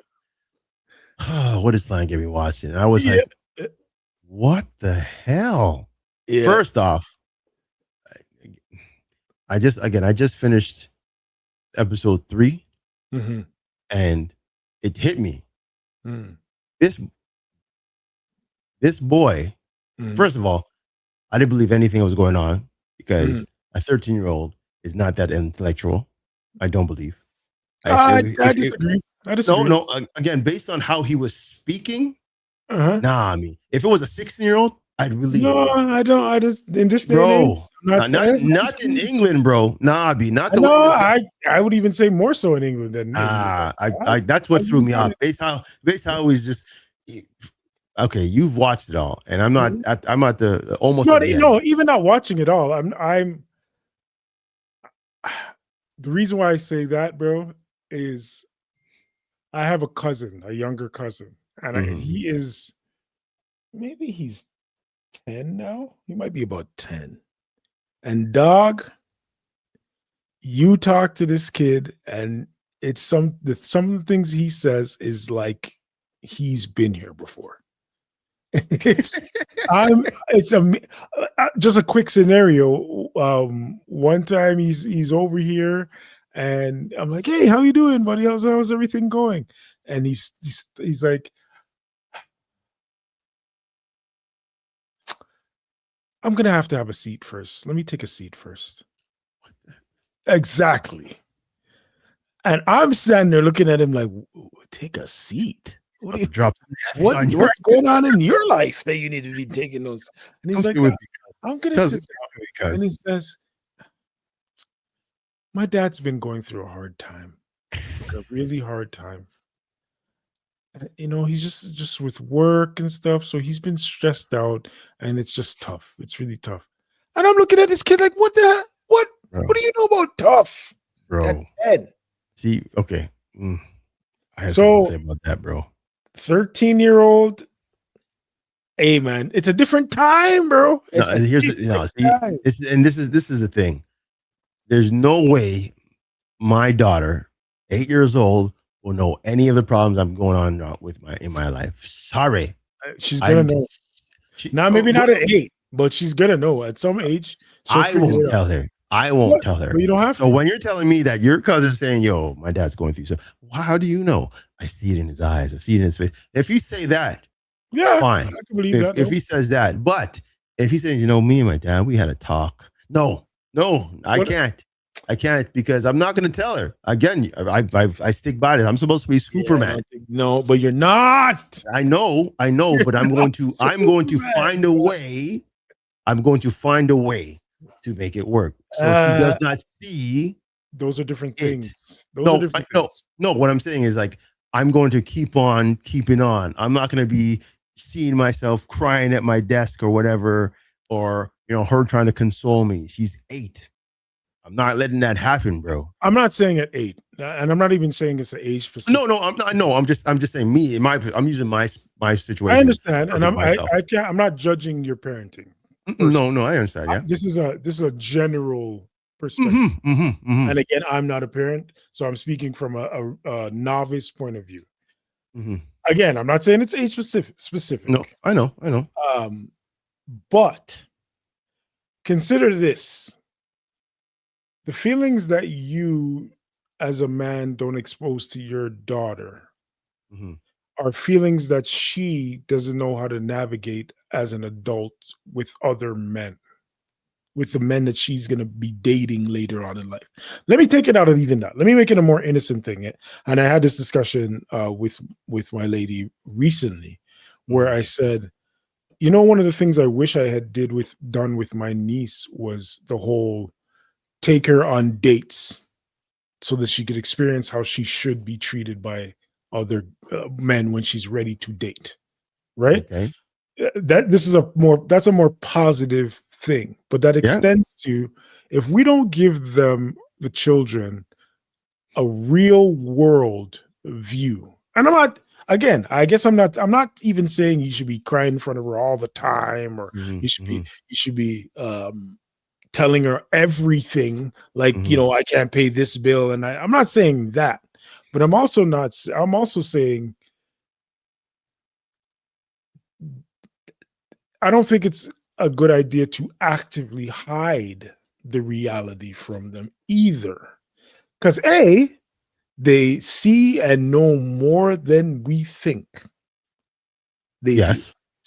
oh, what is Slang Hugh watching? And I was like, what the hell? Yeah. First off, I just finished episode 3, and it hit me. This boy, first of all, I didn't believe anything that was going on because a 13-year-old is not that intellectual. I don't believe. I disagree. No. Again, based on how he was speaking, nah. I mean, if it was a 16-year-old, I'd really. No, I don't. I just in this day, bro. Not in England, bro. Nah, not the way. I would even say more so in England than. That's what threw me off. Based how it was just. Okay, you've watched it all, and I'm not. I'm at the almost. No, even not watching it all. I'm. The reason why I say that, bro, is I have a cousin, a younger cousin, and he is maybe he's 10 now. He might be about 10. And dog, you talk to this kid, and it's some of the things he says is like he's been here before. Just a quick scenario. One time he's over here, and I'm like, "Hey, how you doing, buddy? How's everything going?" And he's like, "I'm gonna have to have a seat first. Let me take a seat first." Exactly. And I'm standing there looking at him like, "Take a seat. What's going on in your life that you need to be taking those?" And he's like, "I'm gonna sit down." And he says, "My dad's been going through a hard time, like a really hard time. He's just with work and stuff, so he's been stressed out, and it's just tough. It's really tough." And I'm looking at this kid like, "What the what? Bro. What do you know about tough, bro?" See, okay. I have so to say about that, bro. 13-year-old. Hey, man, it's a different time, bro. This is the thing. There's no way my daughter, 8 years old, will know any of the problems I'm going on with in my life. Sorry, she's gonna know. Maybe not at 8, but she's gonna know at some age. I won't tell her. I won't tell her. But you don't have to. So when you're telling me that your cousin's saying, "Yo, my dad's going through," so how do you know? I see it in his eyes. I see it in his face. If you say that, fine. I can believe that. If he says that, but if he says, "Me and my dad, we had a talk," no, I can't. I can't, because I'm not going to tell her. Again, I stick by it. I'm supposed to be Superman. No, but you're not. I know, but I'm going to find a way. I'm going to find a way to make it work. So she does not see. Those are different things. No, what I'm saying is, like, I'm going to keep on keeping on. I'm not going to be seeing myself crying at my desk or whatever, or her trying to console me. She's 8. I'm not letting that happen, bro. I'm not saying at 8, and I'm not even saying it's an age specific. No, I'm not. No, I'm just saying me. I'm using my situation. I understand, and myself. I can't. I'm not judging your parenting. No, I understand. Yeah, this is a general perspective, and again, I'm not a parent, so I'm speaking from a novice point of view. Again, I'm not saying it's age specific. No, I know. But consider this: the feelings that you, as a man, don't expose to your daughter are feelings that she doesn't know how to navigate as an adult with other men, with the men that she's going to be dating later on in life. Let me take it out of even that. Let me make it a more innocent thing. And I had this discussion with my lady recently, where I said, one of the things I wish I had done with my niece was the whole take her on dates so that she could experience how she should be treated by other men when she's ready to date. Right? Okay. That's a more positive thing, but that extends to, if we don't give the children a real world view. And I guess I'm not even saying you should be crying in front of her all the time, or you should be telling her everything, like, I can't pay this bill. And I'm not saying that, but I'm also saying I don't think it's a good idea to actively hide the reality from them either. Because they see and know more than we think they do.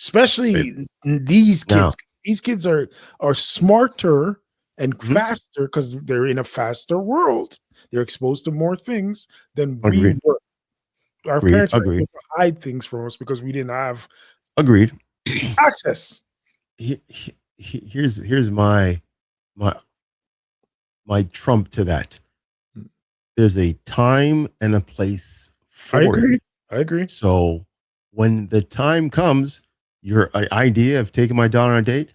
Especially these kids. Now, these kids are smarter and faster because they're in a faster world. They're exposed to more things than we were. Our parents were able to hide things from us because we didn't have access. Here's my trump to that. There's a time and a place for it. I agree. So when the time comes, your idea of taking my daughter on a date,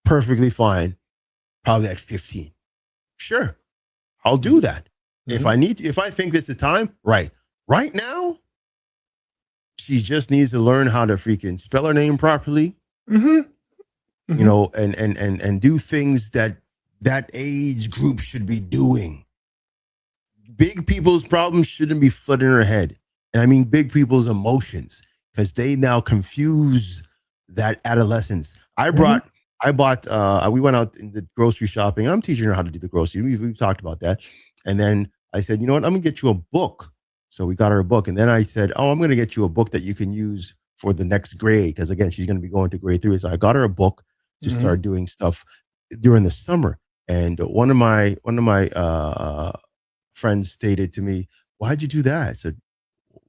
perfectly fine. Probably at 15. Sure, I'll do that. If I need to, if I think it's the time, right now, she just needs to learn how to freaking spell her name properly. And do things that age group should be doing. Big people's problems shouldn't be flooding her head. And I mean big people's emotions, because they now confuse that adolescence. We went out in the grocery shopping. And I'm teaching her how to do the grocery. We've talked about that. And then I said, you know what? I'm going to get you a book. So we got her a book. And then I said, I'm going to get you a book that you can use for the next grade. Because again, she's going to be going to grade 3. So I got her a book to start doing stuff during the summer. And one of my friends stated to me, "Why'd you do that?" I said,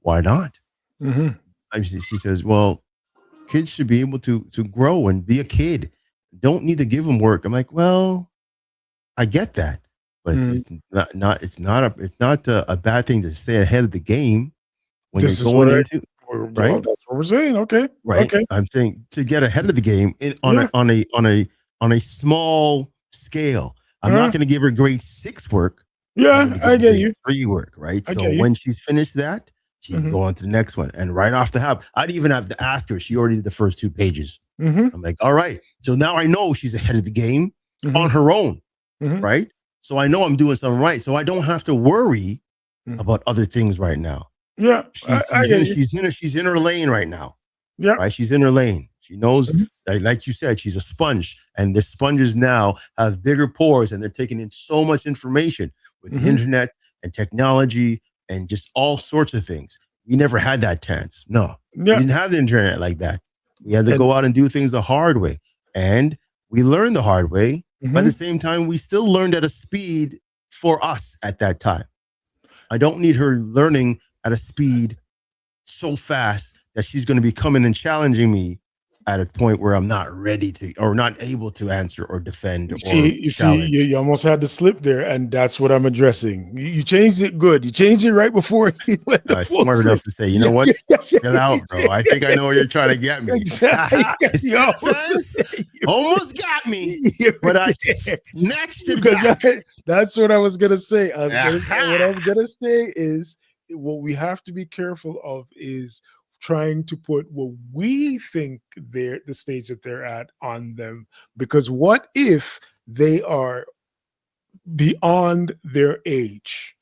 "Why not?" She says, "Well, kids should be able to grow and be a kid. Don't need to give them work." I'm like, "Well, I get that, but it's not a bad thing to stay ahead of the game when you're going into right." Well, that's what we're saying. Okay, right. Okay. I'm saying to get ahead of the game on a small scale. I'm not going to give her grade 6 work. Yeah, I get you. 3 work, right? So when she's finished that, she can go on to the next one. And right off the hop, I'd even have to ask her. She already did the first 2 pages. I'm like, all right. So now I know she's ahead of the game on her own, right? So I know I'm doing something right. So I don't have to worry about other things right now. Yeah, she's in her lane right now. Yeah, right. She's in her lane. She knows, like you said, she's a sponge, and the sponges now have bigger pores, and they're taking in so much information with the internet and technology and just all sorts of things. We never had that chance. No, we didn't have the internet like that. We had to go out and do things the hard way, and we learned the hard way. But at the same time, we still learned at a speed for us at that time. I don't need her learning at a speed so fast that she's going to be coming and challenging me at a point where I'm not ready to or not able to answer or defend or You see, challenge. you almost had to slip there, and that's what I'm addressing. You changed it good. You changed it right before you went the full Smart slip. enough to say, you know what? Chill out, bro. I think I know where you're trying to get me. Exactly. Almost got me, but I snatched it back. That's what I was gonna say. What I'm gonna say is what we have to be careful of is trying to put what we think they're the stage that they're at on them, because what if they are beyond their age?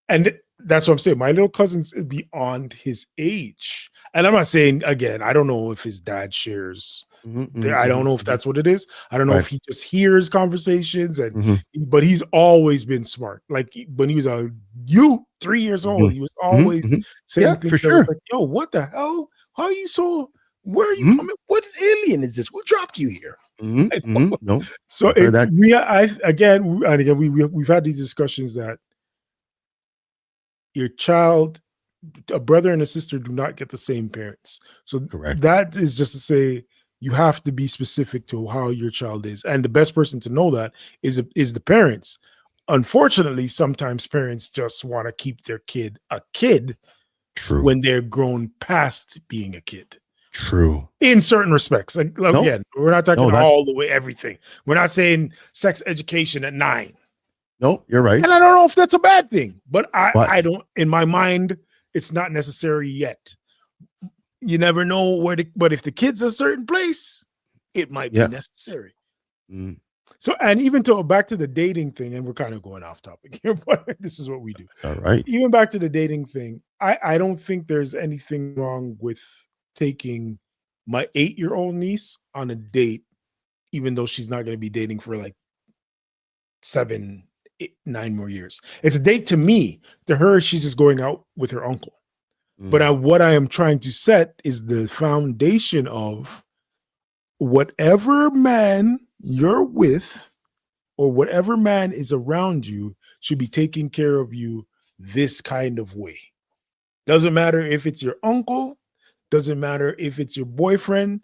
And that's what I'm saying. My little cousin's beyond his age. And I'm not saying, again, I don't know if his dad shares. I don't know if that's what it is. I don't know if he just hears conversations, but he's always been smart. Like when he was a youth, 3 years old, he was always saying things that was like, yo, what the hell? How are you so? Where are you coming? What alien is this? Who dropped you here? No. So we've had these discussions that your child, a brother and a sister, do not get the same parents. So that is just to say you have to be specific to how your child is, and the best person to know that is the parents. Unfortunately, sometimes parents just want to keep their kid a kid when they're grown past being a kid. True. In certain respects. Like, again, we're not talking all the way everything. We're not saying sex education at 9. No, you're right. And I don't know if that's a bad thing, but I don't, in my mind, it's not necessary yet. You never know but if the kid's a certain place, it might be necessary. So, and even back to the dating thing, and we're kind of going off topic here, but this is what we do. All right. Even back to the dating thing, I don't think there's anything wrong with taking my 8-year-old niece on a date, even though she's not going to be dating for like 7, 8, 9 more years. It's a date to me. To her, she's just going out with her uncle. But what I am trying to set is the foundation of whatever man you're with or whatever man is around you should be taking care of you this kind of way. Doesn't matter if it's your uncle, doesn't matter if it's your boyfriend.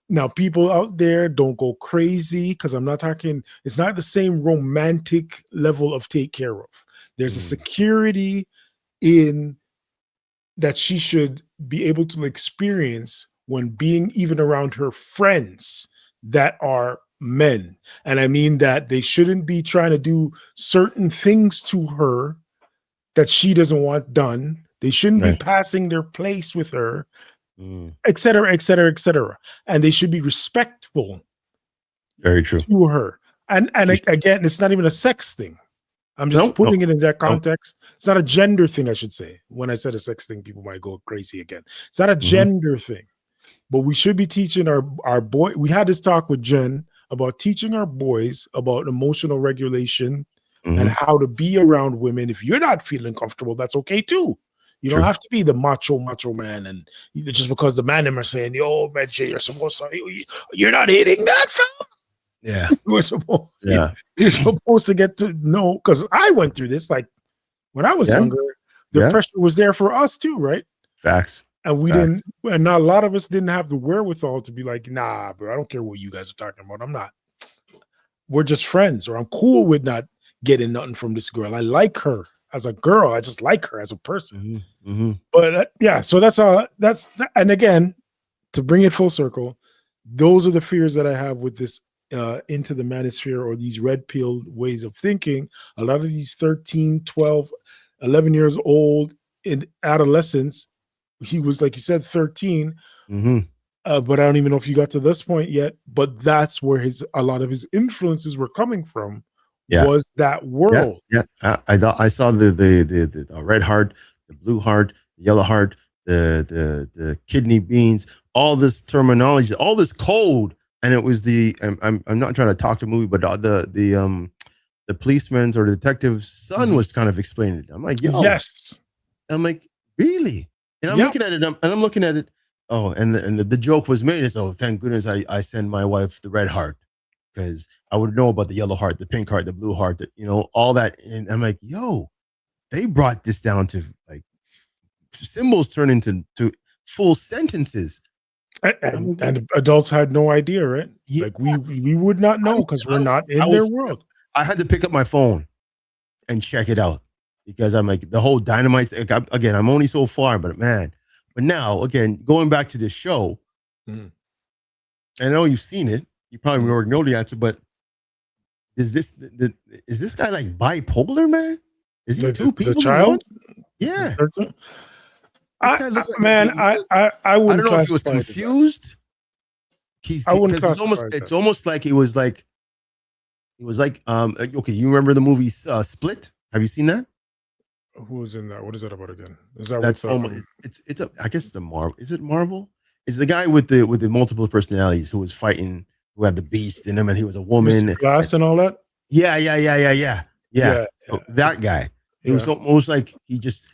Now, people out there, don't go crazy, because I'm not talking, it's not the same romantic level of take care of. There's a security in that she should be able to experience when being even around her friends that are men. And I mean that they shouldn't be trying to do certain things to her that she doesn't want done. They shouldn't be passing their place with her, et cetera, et cetera, et cetera. And they should be respectful. Very true. To her. And again, it's not even a sex thing. I'm just putting it in that context. It's not a gender thing, I should say. When I said a sex thing, people might go crazy again. It's not a gender thing. But we should be teaching our boy. We had this talk with Jen about teaching our boys about emotional regulation and how to be around women. If you're not feeling comfortable, that's okay too. You don't have to be the macho man, and just because the man are saying, "Yo, man, you're supposed to," you're not hitting that, fella. Yeah, you're supposed to get to know, because I went through this. Like when I was younger, the pressure was there for us too, right? Facts. And we didn't, and a lot of us didn't have the wherewithal to be like, nah, bro, I don't care what you guys are talking about. I'm not. We're just friends, or I'm cool with not getting nothing from this girl. I like her as a girl. I just like her as a person. But so that's and again, to bring it full circle, those are the fears that I have with this into the manosphere, or these red pill ways of thinking. A lot of these 13, 12, 11 years old in adolescence, he was, like you said, 13. But I don't even know if you got to this point yet. But that's where a lot of his influences were coming from. Was that world? I saw the red heart, the blue heart, the yellow heart, the kidney beans, all this terminology, all this code, and it was I'm not trying to talk to movie, but the policeman's or the detective's son was kind of explaining it. I'm like, yo, yes. I'm like, really? And I'm looking at it, and I'm looking at it. Oh, and the joke was made is, oh, thank goodness I send my wife the red heart, because I would know about the yellow heart, the pink heart, the blue heart, all that. And I'm like, yo, they brought this down to like symbols turn into full sentences. And adults had no idea, right? Yeah, Like we would not know because we're not in their world. I had to pick up my phone and check it out because I'm like the whole dynamite. Again, I'm only so far, but man, but now again, going back to this show, Mhm. I know you've seen it. You probably already know the answer, but is this guy like bipolar, man? Is he two The people in one? child? Yeah, this guy looks Man, he's just, I I wouldn't don't know if he was classify it as that. confused. I wouldn't Because classify it as it's almost like it was like okay, you remember the movie Split? Have you seen that? that. Who was in that? What is that about again? Is that That's with almost it's a I guess it's a Marvel. Is it Marvel? It's the guy with the multiple personalities who was fighting, who had the beast in him, and he was a Mr. woman. Glass and all that? Yeah. Yeah, So that guy, it was yeah. almost like he just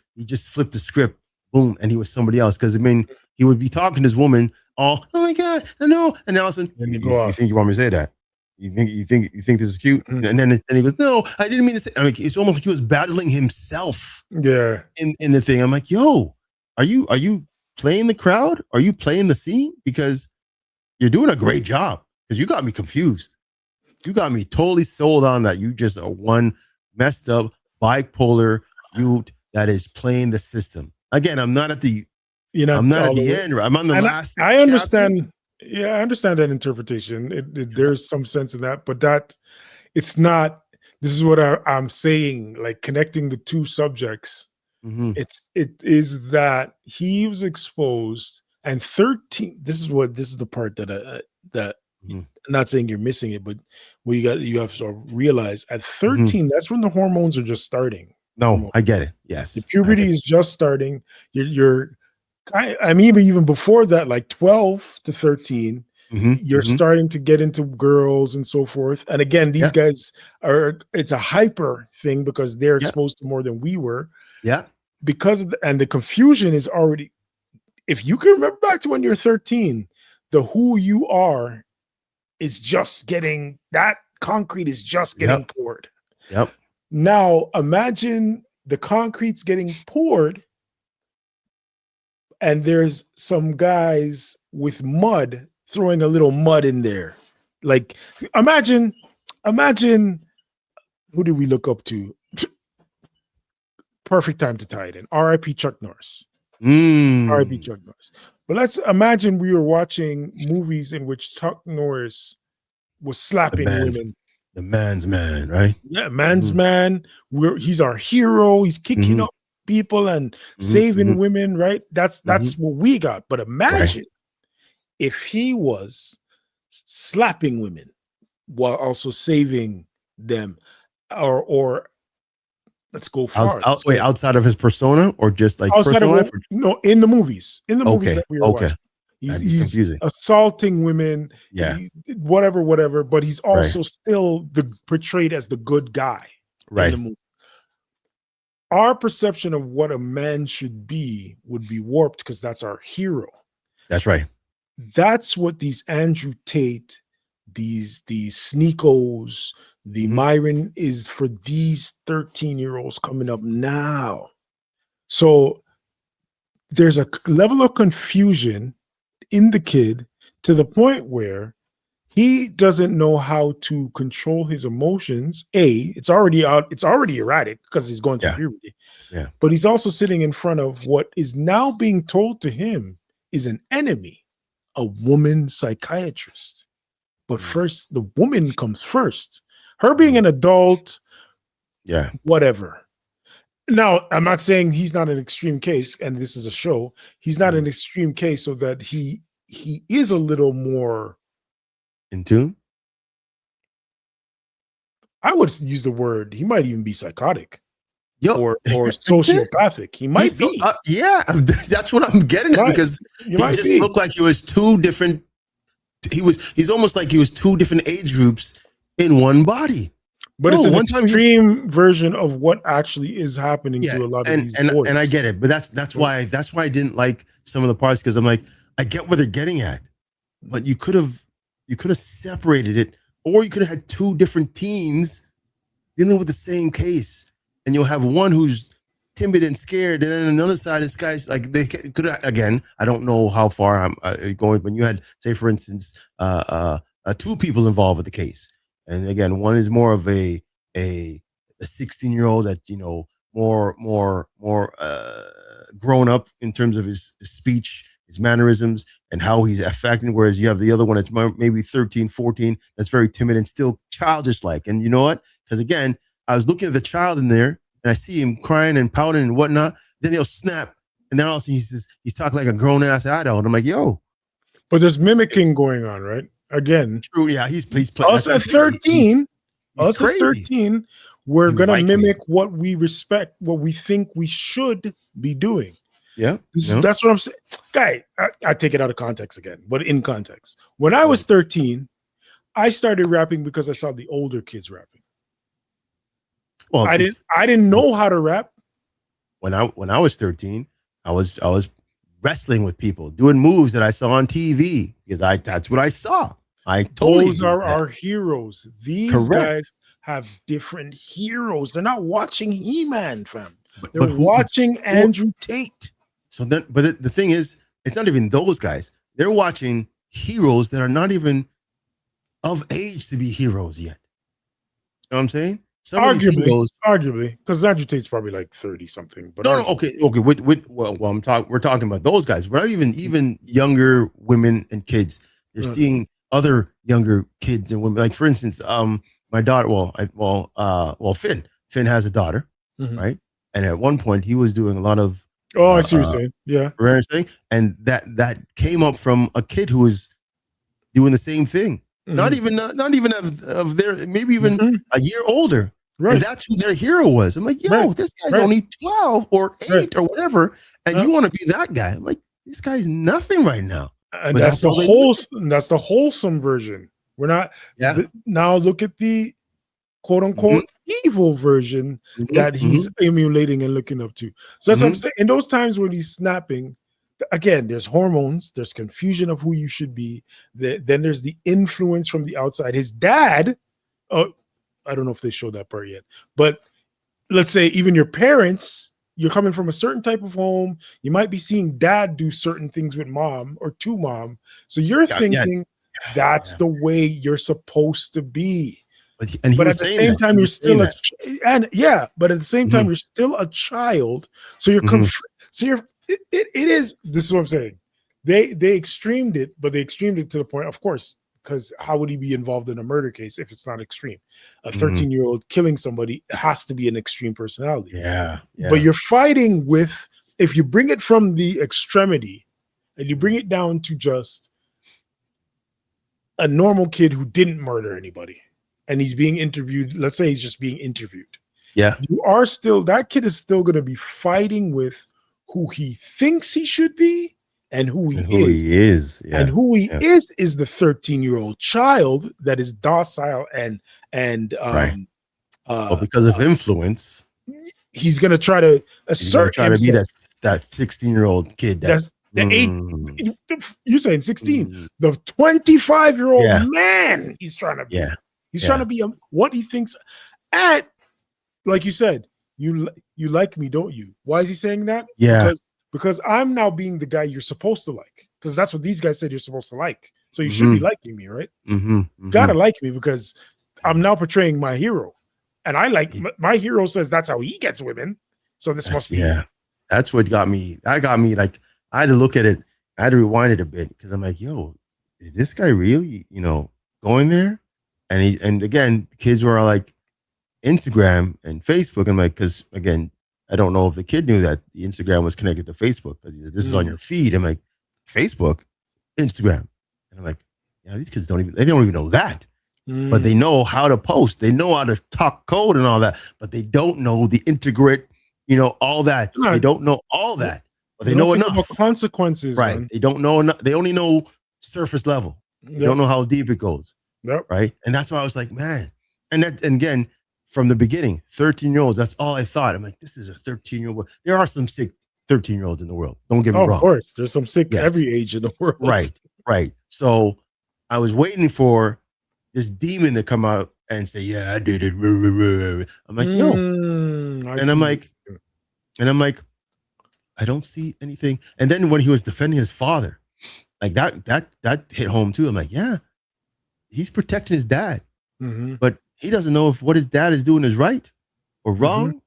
flipped the script, boom, and he was somebody else. Because I mean, he would be talking to this woman, oh my god, I know, and now all of a sudden, Then you you, go you off. think you want me to say that? You think this is cute? Mhm. And then he goes, no, I didn't mean to say. I mean, it's almost like he was battling himself Yeah. in the thing. I'm like, yo, are you playing the crowd? Are you playing the scene? Because you're doing a great job. Because you got me confused. You got me totally sold on that. You just are one messed up bipolar youth that is playing the system. Again, I'm not at the I'm not at the end. I'm on the And last. I chapter. understand. Yeah, I understand that interpretation. There's some sense in that, but that it's not. This is what I'm saying. Like connecting the two subjects. Mhm. It is that he was exposed, and 13. This is the part that that Mhm. I'm not saying you're missing it, but you have to realize at Mhm. 13, that's when the hormones are just starting. No, I get it. The Yes, I puberty get it. is just starting. You're I mean, even before that, like 12 to 13, Mhm. you're Mhm. starting to get into girls and so forth. And again, these Yeah. guys it's a hyper thing because they're Yeah. exposed to more than we were. Yeah. Because and the confusion is already, if you can remember back to when you're 13, the who you are is just getting, that concrete is just getting Yep. poured. Yep. Now imagine the concrete's getting poured and there's some guys with mud throwing a little mud in there. Like imagine who did we look up to? Perfect time to tie it in. R.I.P. Chuck Norris. R.I.P. Mm. Chuck Norris. But let's imagine we were watching movies in which Chuck Norris was The slapping man's women. the man's man, right? Yeah, man's Mhm. man. He's our hero. He's kicking Mhm. up people and Mhm. saving Mhm. women, right? That's Mhm. what we got. But Right. imagine if he was slapping women while also saving them, or let's go far. Let's Wait, go outside of his persona or just like outside of personal life? no, in the movies, Okay. that we were Okay. watching. That'd be He's confusing. assaulting women, Yeah. whatever, but he's Right. also still portrayed as the good guy in the Right. movie. Our perception of what a man should be would be warped because that's our hero. That's right. That's what these Andrew Tate, these Sneakos, the Mhm. Myron is for these 13-year-olds coming up now. So there's a level of confusion in the kid to the point where he doesn't know how to control his emotions. It's already out, it's already erratic because he's going through Yeah. puberty. Yeah. But he's also sitting in front of what is now being told to him is an enemy, a woman psychiatrist. But first, the woman comes first. Her being an adult, Yeah. whatever. Now, I'm not saying he's not an extreme case, and this is a show. He's not an extreme case, so that he is a little more. In tune? I would use the word. He might even be psychotic Yo, or sociopathic. He might so, be. yeah, that's what I'm getting at because You he might just be. looked like he was two different. He's almost like he was two different age groups in one body. But it's an extreme version of what actually is happening to a lot of these boys. And I get it, but that's why I didn't like some of the parts because I'm like, I get what they're getting at, but you could have separated it, or you could have had two different teams dealing with the same case, and you'll have one who's timid and scared. And then on the other side, this guy's like, they could, again, I don't know how far I'm going. When you had, say, for instance, two people involved with the case. And again, one is more of a 16-year-old that, more grown up in terms of his speech, his mannerisms, and how he's affecting. Whereas you have the other one that's maybe 13, 14, that's very timid and still childish like. And you know what? Because again, I was looking at the child in there and I see him crying and pouting and whatnot. Then he'll snap. And then also he's talking like a grown ass adult. I'm like, yo. But there's mimicking going on, right? Again. True. Yeah. He's playing. Us at 13. Us at 13. We're going to mimic what we respect, what we think we should be doing. Yeah. That's what I'm saying. Guy, I take it out of context again, but in context. When I was 13, I started rapping because I saw the older kids rapping. Well, I didn't know how to rap. When I was 13, I was wrestling with people, doing moves that I saw on TV because that's what I saw. Those are our heroes. These guys have different heroes. They're not watching He-Man, fam. They're watching Andrew Tate. So then, but the thing is, it's not even those guys. They're watching heroes that are not even of age to be heroes yet. You know what I'm saying? Arguably, because Andrew Tate's probably like 30 something. But okay. We're talking about those guys. We're not even younger women and kids. They're seeing other younger kids and women. Like for instance, my daughter. Finn has a daughter, right? And at one point, he was doing a lot of. Oh, I see what you're saying. Yeah, saying, and that came up from a kid who was doing the same thing. Not even of their, maybe even a year older. Right. And that's who their hero was. I'm like, yo, this guy's only 12 or 8 or whatever, and you want to be that guy. I'm like, this guy's nothing right now. And that's the wholesome version. We're not. Now look at the quote unquote evil version that he's emulating and looking up to. So that's what I'm saying. In those times when he's snapping, again, there's hormones, there's confusion of who you should be. Then there's the influence from the outside. His dad, I don't know if they showed that part yet, but let's say even your parents, you're coming from a certain type of home. You might be seeing dad do certain things with mom or to mom. So you're thinking that's the way you're supposed to be. But at the same time, you're still but at the same time, you're still a child. So you're it is. This is what I'm saying. They extremed it, but they extremed it to the point, of course, because how would he be involved in a murder case if it's not extreme? A 13-year-old killing somebody has to be an extreme personality. Yeah. But you're fighting with, if you bring it from the extremity and you bring it down to just a normal kid who didn't murder anybody and he's being interviewed, let's say he's just being interviewed. Yeah. That kid is still going to be fighting with who he thinks he should be and who he is. Yeah. And who he is the 13-year-old child that is docile and because of influence, he's going to try to assert himself. To be that 16-year-old kid. That's the 8. You're saying 16. The 25-year-old man. He's trying to be. Yeah. He's trying to be what he thinks. And like you said, you like me, don't you? Why is he saying that? Yeah. Because I'm now being the guy you're supposed to like. Because that's what these guys said you're supposed to like. So you should be liking me, right? You gotta like me because I'm now portraying my hero. And I like my hero says that's how he gets women. So this must be. Yeah. That's what got me. That got me like, I had to look at it. I had to rewind it a bit because I'm like, yo, is this guy really, going there? And again, kids were like Instagram and Facebook. I'm like, because again, I don't know if the kid knew that the Instagram was connected to Facebook because this is on your feed. I'm like, Facebook, Instagram. And I'm like, these kids don't even know that. But they know how to post. They know how to talk code and all that, but they don't know the integrate, all that. They don't know all that, but they know enough. Consequences, right? Man. They don't know enough. They only know surface level. They don't know how deep it goes. Right. And that's why I was like, man. And again, from the beginning, 13-year-olds, that's all I thought. I'm like, this is a 13-year-old. There are some sick 13-year-olds in the world. Don't get me wrong. Of course. There's some sick every age in the world. Right. So I was waiting for this demon to come out and say, yeah, I did it. I'm like, no. And I'm like, And I'm like, I don't see anything. And then when he was defending his father, like that hit home too. I'm like, yeah, he's protecting his dad, but he doesn't know if what his dad is doing is right or wrong.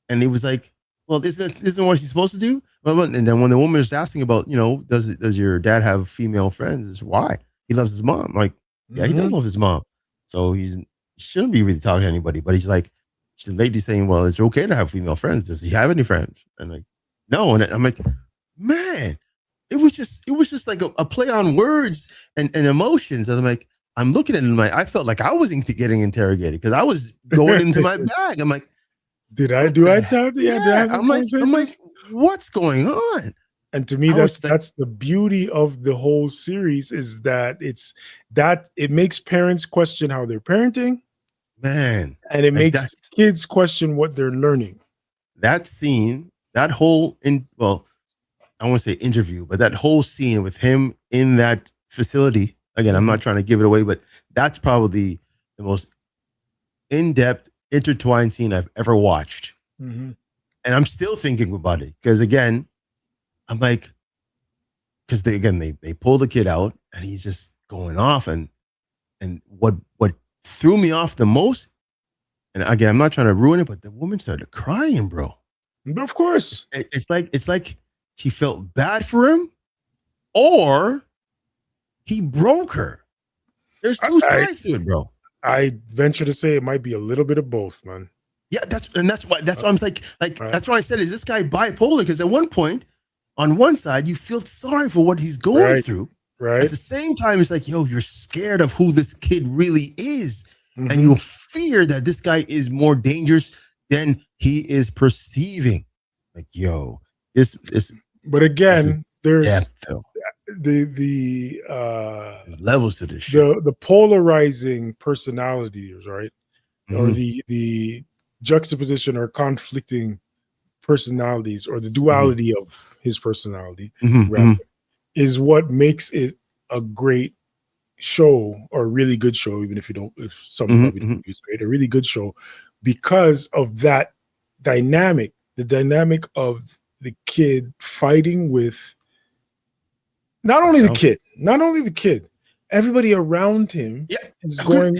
And he was like, well, isn't what he's supposed to do? And then when the woman is asking about, does your dad have female friends? It's why he loves his mom. I'm like, yeah, he does love his mom. So he shouldn't be really talking to anybody. But he's like, the lady saying, well, it's okay to have female friends. Does he have any friends? And like, no. And I'm like, man, it was just like a play on words and emotions. And I'm like, I'm looking at it, and I felt like I was getting interrogated because I was going into my bag. I'm like, did I talk to you? Yeah, I'm like, what's going on? And to me, that's the beauty of the whole series, is that it makes parents question how they're parenting, man, and it makes kids question what they're learning. That scene, that whole I want to say interview, but that whole scene with him in that facility. Again, I'm not trying to give it away, but that's probably the most in-depth, intertwined scene I've ever watched. And I'm still thinking about it because, again, I'm like, because they pull the kid out and he's just going off, and what threw me off the most, and again, I'm not trying to ruin it, but the woman started crying, bro. Of course, it's like she felt bad for him, or he broke her. There's two sides to it, bro. I venture to say it might be a little bit of both, man. Yeah, that's why I'm like that's why I said, is this guy bipolar? Because at one point, on one side, you feel sorry for what he's going through. Right. At the same time, it's like, yo, you're scared of who this kid really is, and you fear that this guy is more dangerous than he is perceiving. Like, yo, this. But again, there's depth, the levels to this show. The polarizing personalities, right? Or the juxtaposition or conflicting personalities, or the duality of his personality, is what makes it a great show, or a really good show, even if some probably don't use it, a really good show, because of that dynamic, the dynamic of the kid fighting with not only the kid, everybody around him is going,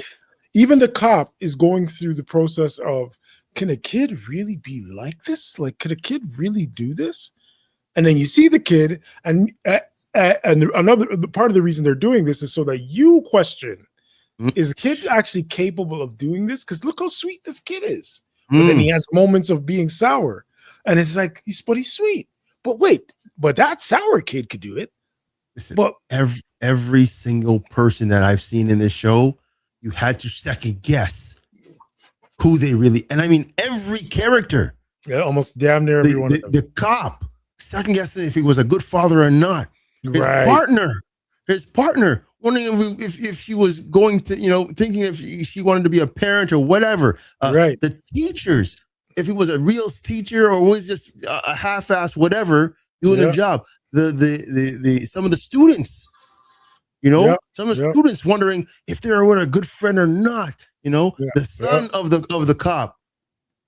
even the cop is going through the process of, can a kid really be like this? Like, could a kid really do this? And then you see the kid, and another part of the reason they're doing this is so that you question, is the kid actually capable of doing this? Because look how sweet this kid is. But then he has moments of being sour. And it's like, he's sweet. But wait, but that sour kid could do it. Listen, but every single person that I've seen in this show, you had to second guess who they really, and I mean every character. Yeah, almost damn near everyone. The cop, second guessing if he was a good father or not. His partner, wondering if she was going to, thinking if she wanted to be a parent or whatever. The teachers, if he was a real teacher or was just a half-ass whatever doing their job. The some of the students, some of the students wondering if they were with a good friend or not. The son of the cop,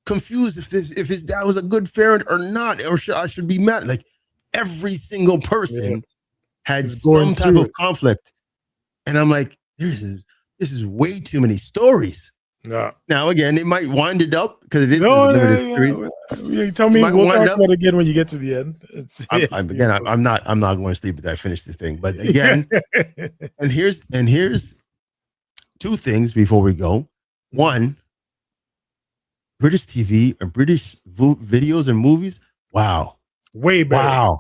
confused if his dad was a good parent or not, or I should be mad. Like, every single person had some type of conflict, and I'm like, this is way too many stories. Yeah. Now again, it might wind it up because it is a limited series. You tell me, we'll talk about it again when you get to the end. I'm not going to sleep until I finish this thing. But again, and here's two things before we go. One, British TV and British videos and movies. Wow, way better. Wow,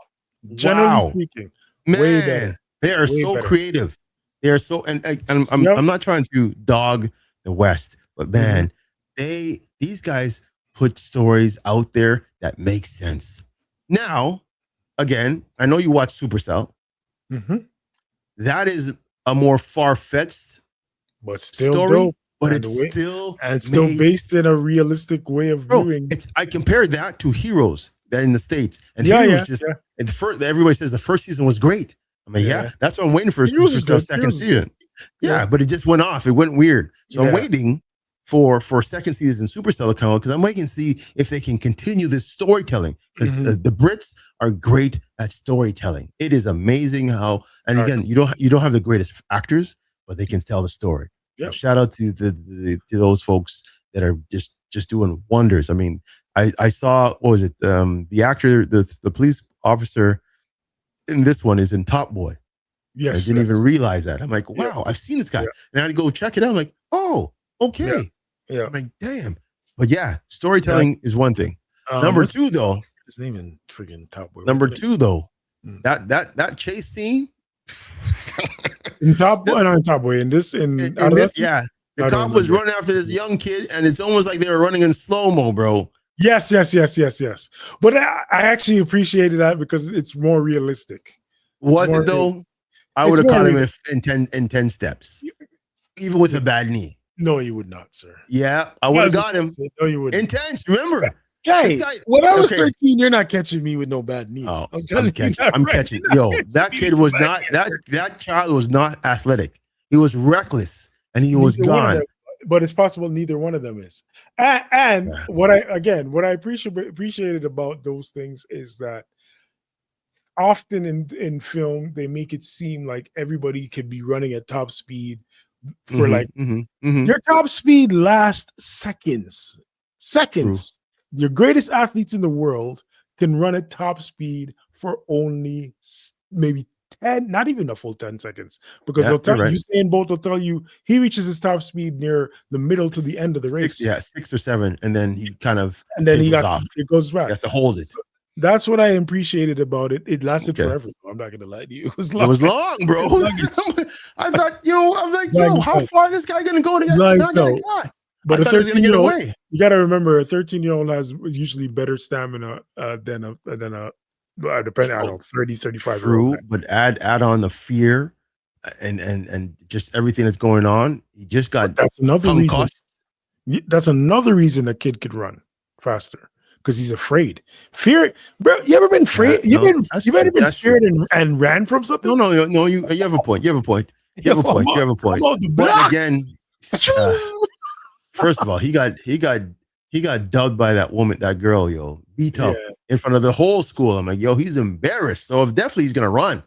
generally speaking, man, way better. They are so creative. They are so, and I'm not trying to dog the West. But man, these guys put stories out there that make sense. Now, again, I know you watch Supercell. That is a more far-fetched but still story, dope. But it's still based in a realistic way of viewing. I compared that to Heroes that in the States, and Heroes and everybody says the first season was great. I mean, that's what I'm waiting for. Supercell second season. Yeah, but it just went off. It went weird. So I'm waiting for second season Supercell account because I'm waiting to see if they can continue this storytelling because the Brits are great at storytelling. It is amazing how, and again, you don't have the greatest actors, but they can tell the story. Yep. So shout out to to those folks that are just doing wonders. I mean, I saw, what was it? The actor, the police officer in this one is in Top Boy. Yes, I didn't even realize that. I'm like, wow, I've seen this guy. And I had to go check it out. I'm like, oh, okay. Yeah. I'm like, damn. But yeah, storytelling is one thing. Number two, though. His name in freaking Top Boy. Number two, though. That chase scene. In Top Boy, not in Top Boy. In this, yeah. The cop was running after this young kid, and it's almost like they were running in slow-mo, bro. Yes. But I actually appreciated that because it's more realistic. Was it though? I would have caught him in 10 steps, even with a bad knee. No, you would not, sir. Yeah, I would have got him. No, you wouldn't. Intense, remember? Guys, when I was 13, you're not catching me with no bad knee. Oh, I'm catching. Yo, that kid was not, that child was not athletic. He was reckless and he was gone. But it's possible neither one of them is. And what I appreciated about those things is that often in film they make it seem like everybody could be running at top speed for your top speed lasts seconds. True. Your greatest athletes in the world can run at top speed for only maybe 10, not even a full 10 seconds, because they'll tell you, Usain Bolt will tell you he reaches his top speed near the middle to the end of the race. 6 or 7, and then he kind of it goes back. He has to hold it. So that's what I appreciated about it. It lasted forever. I'm not gonna lie to you. It was long, bro. I thought, I'm like, how far is this guy gonna go to get that? But a 13-year-old, you got to remember, a 13-year-old has usually better stamina than a depending on 30, 35. True, but add on the fear and just everything that's going on. He just got that's another reason. That's another reason a kid could run faster because he's afraid. Fear, bro. You ever been afraid? You've ever been scared and ran from something? No. You have a point. You have a point. But again. First of all, he got dubbed by that girl, beat up in front of the whole school. I'm like, he's embarrassed. So definitely he's gonna run.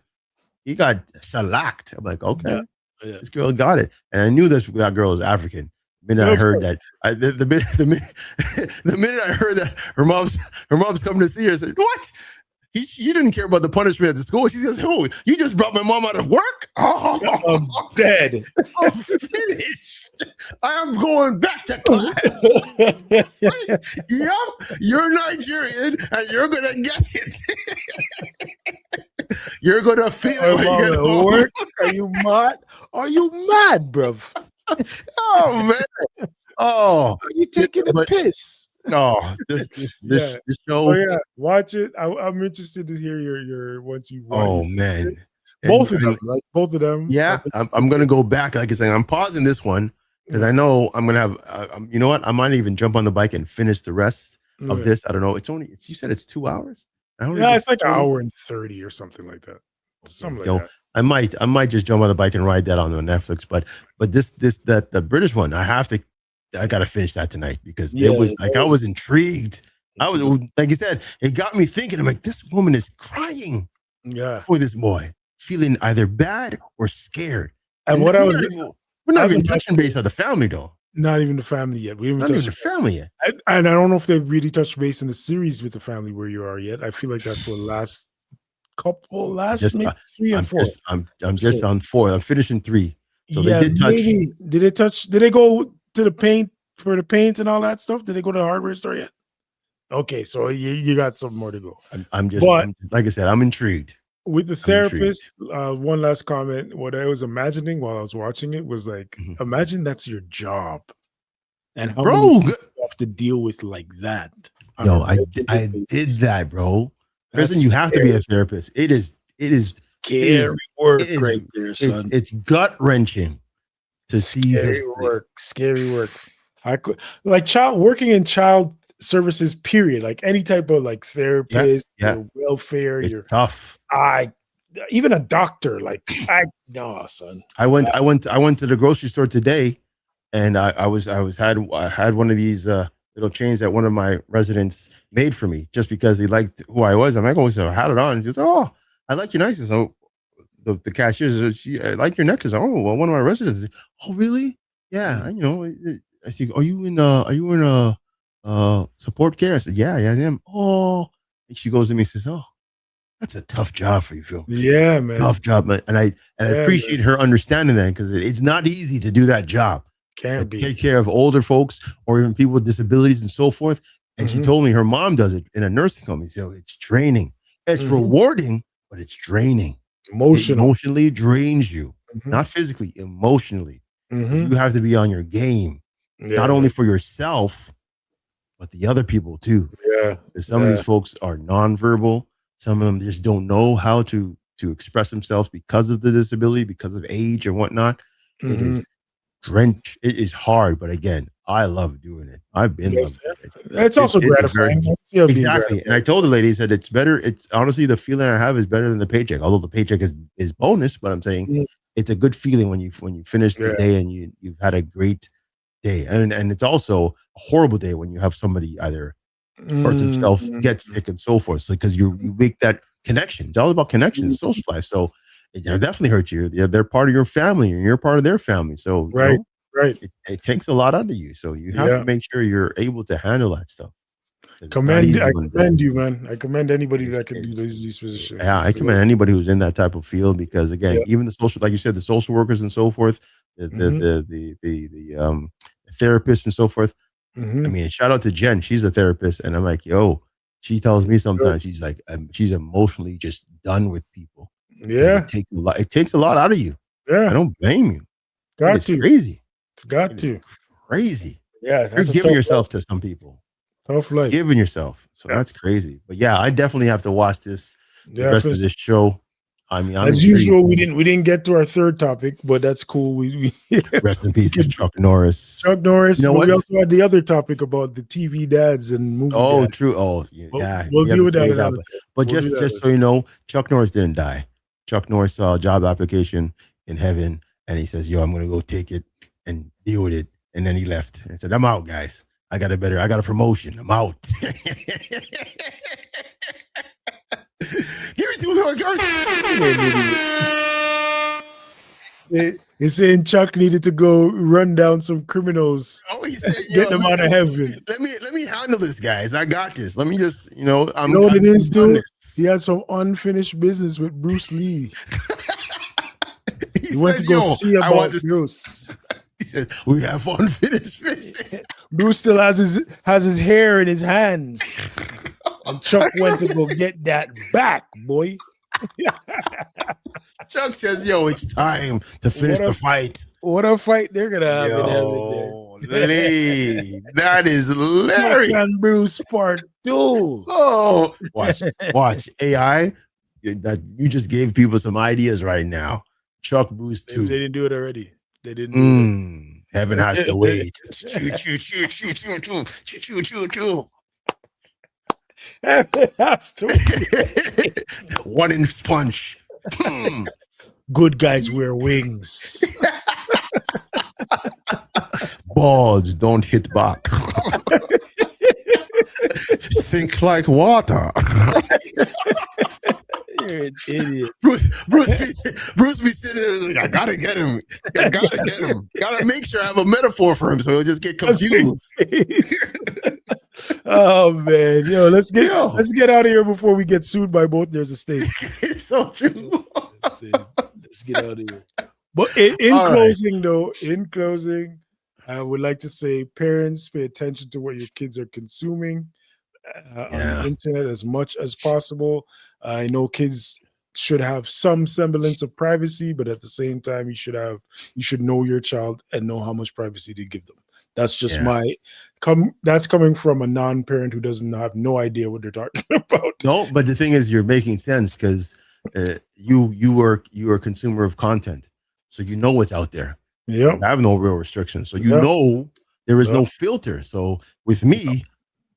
He got shellacked. I'm like, okay, this girl got it, and I knew that girl was African. The minute I heard that, the minute I heard that her mom's coming to see her, I said, what? You didn't care about the punishment at the school. She says, "Oh, you just brought my mom out of work? Oh, I'm dead. I'm finished. I am going back to class." Yep, you're Nigerian and you're gonna get it. You're gonna feel it. Work? Are you mad? Are you mad, bruv? Oh man. Oh, are you taking a piss? No, this show. Oh yeah, watch it. I'm interested to hear your once you've watched. Oh man, both of them, like both of them. Yeah, I'm gonna go back. Like I said, I'm pausing this one because I know I'm gonna have. You know what? I might even jump on the bike and finish the rest of this. I don't know. You said it's 2 hours. It's like 1 hour and 30 or something like that. Something like that. I might just jump on the bike and ride that on Netflix. But the British one, I gotta finish that tonight because I was intrigued. I was, like you said, it got me thinking. I'm like, this woman is crying for this boy, feeling either bad or scared. And we're not even touching base on the family though. Not even the family yet. We haven't touched the family yet. And I don't know if they've really touched base in the series with the family where you are yet. I feel like that's the last maybe 3 and 4. I'm just on 4. I'm finishing 3. So they did touch. Did they go to the paint and all that stuff? Did they go to the hardware store yet? Okay, so you got some more to go. I'm like I said, I'm intrigued. With the therapist, one last comment. What I was imagining while I was watching it was like, imagine that's your job, and how many you have to deal with like that. Yo, I did that, bro. Person, you have to be a therapist. It is scary work right there, son. It's gut wrenching to see this. Scary work. I could working in child services, period. Like any type of like therapist, your welfare, it's tough. Even a doctor. No, son. I went to the grocery store today, and I had one of these little chains that one of my residents made for me just because he liked who I was. I'm like, oh, so I had it on. And he goes, oh, I like your necklace. So the cashier says, I like your necklace. Oh, well, one of my residents. Oh, really? Yeah, Mm. I said, are you in support care? I said, yeah, I am. Oh, and she goes to me and says, oh, that's a tough job for you, Phil. Yeah, man. Tough job, man. And I Yeah, appreciate man. her understanding that because it's not easy to do that job. Can't be. Take care of older folks or even people with disabilities and so forth. And she Mhm. told me her mom does it in a nursing home. So it's draining. It's Mhm. rewarding, but it's draining. It Emotional. emotionally drains you, Mhm. not physically, emotionally. Mhm. You have to be on your game, not Yeah, only man. for yourself, but the other people too. Yeah. Because some of Yeah. these folks are nonverbal. Some of them just don't know how to express themselves because of the disability, because of age and whatnot. It is Mhm. drench. It is hard, but again, I love doing it. I've been Yes, loving it. yeah. It's also It is very gratifying. Yeah, being exactly. And I gratified. told the ladies that it's better. It's honestly the feeling I have is better than the paycheck. Although the paycheck is bonus, but I'm saying Mm. it's a good feeling when you finish the Yeah. day and you've had a great day. And it's also a horrible day when you have somebody either hurt themselves, Mhm. get sick, and so forth. So because you make that connection. It's all about connection, Mhm. social life. So it definitely hurts you. They're part of your family, and you're part of their family. So Right. Right. it takes a lot out of you. So you have to Yeah. make sure you're able to handle that stuff because it's not easy I when commend you, man. I commend anybody it's, that can do it's these positions. yeah, I commend anybody who's in that type of field because again, Yeah. even the social, like you said, the social workers and so forth, Mhm. the therapists and so forth. I Mhm. mean, shout out to Jen. She's a therapist, and I'm like, yo, she tells me Good. sometimes she's like, she's emotionally just done with people because Yeah. it takes a lot out of you. I Yeah. don't blame you. It Got is to. crazy. It's got It is to. crazy. Yeah, You're that's a giving tough life. yourself to some people. Tough You're life. giving yourself. So Yeah. that's crazy. But yeah, I definitely have to watch the Yeah. rest of this show. I mean, I'm As intrigued. usual, we didn't get to our third topic, but that's cool. We Rest in we peace to could Chuck Norris. Chuck You Norris, know but we what? also had the other topic about the TV dads and movie Oh, dads. true. Oh, But yeah. we'll We have deal to with that save that. another time. But We'll do that just another so you know, Chuck Norris didn't die. Chuck Norris saw a job application in heaven, and he says, "Yo, I'm gonna go take it and deal with it." And then he left and said, "I'm out, guys. I got a promotion. I'm out." Give me 2 cars. He's saying Chuck needed to go run down some criminals, Oh, he said, get "Yo, them out of heaven. let me handle this, guys. I got this. Let me just, You know what it is, I've done dude? this." He had some unfinished business with Bruce Lee. He He went to says, go "Yo, see I want about this." Bruce. He says, "We have unfinished business." Bruce still has his hair in his hands. And Chuck went to go get that back, boy. Chuck says, "Yo, it's time to finish What the a fight." what a fight they're gonna have in heaven Yo, there. Lee, that is Chuck hilarious. and Bruce part 2. Oh, watch AI. That you just gave people some ideas right now. Chuck Boost They 2. didn't do it already. They didn't do it Heaven has to already. wait. Choo, choo, choo, choo, choo, choo, choo, choo, choo, choo. Heaven has to One inch punch. Good guys wear wings. Balls don't hit back. Think like water. You're an idiot. Bruce be sitting there like, I gotta get him. I gotta get him. Gotta make sure I have a metaphor for him so he'll just get confused. Oh man, yo, let's get Yo. out of here before we get sued by both there's estates. It's so true. Let's get out of here. But in All right. closing, though, I would like to say, parents, pay attention to what your kids are consuming on the internet as much as possible. I know kids should have some semblance of privacy, but at the same time, you should know your child and know how much privacy to give them. That's just that's coming from a non-parent who doesn't have no idea what they're talking about. No, but the thing is, you're making sense because you are a consumer of content, so you know what's out there. Yeah, You have no real restrictions, so you know there is no filter. So with me,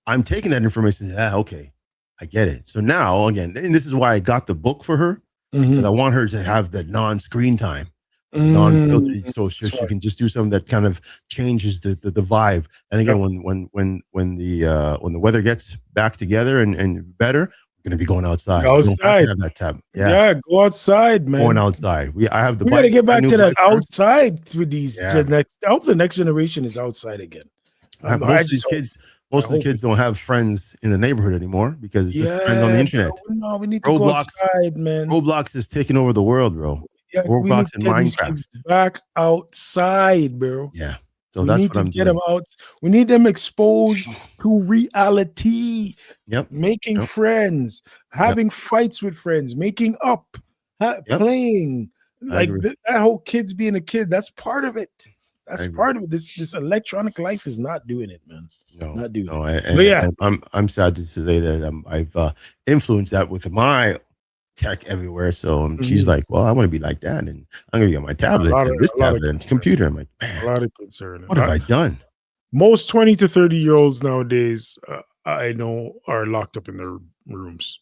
I'm taking that information. Okay, I get it. So now again, and this is why I got the book for her because I want her to have the non-screen time. non-filtered, so it's That's just you right. can just do something that kind of changes the vibe. And again, Yep. when the weather gets back together and better, we're gonna be going outside. We don't have to Outside. have that tab. Yeah, Yeah, go outside, going man. outside. I have the We got to bike, get brand back new to that bike for him. outside with these Yeah, next. I hope the next generation is outside again. I most of these just hope. kids, I most of the hope. kids don't have friends in the neighborhood anymore because it's just friends on the Yeah, bro. internet. No, we need to go Roblox, outside, man. Roblox is taking over the world, bro. Yeah, we need Roblox to and get these kids Minecraft. back outside, bro. Yeah, so We that's need what to I'm get them doing. out. We need them exposed to reality, Yep, making yep, friends, yep, having fights with friends, making up, yep. playing. I Like agree. that whole kids being a kid, that's part of it. I That's agree. part of it. This electronic life is not doing it, man. No, Not doing no, it. and, But yeah, and I'm sad to say that I've influenced that with my tech everywhere. So she's mhm. like, "Well, I want to be like that, and I'm gonna get my a tablet lot of and this a lot of tablet and this kids are computer." I'm like, a "Man, lot of kids are in it. what have I done?" Most 20 to 30-year-olds nowadays, I know, are locked up in their rooms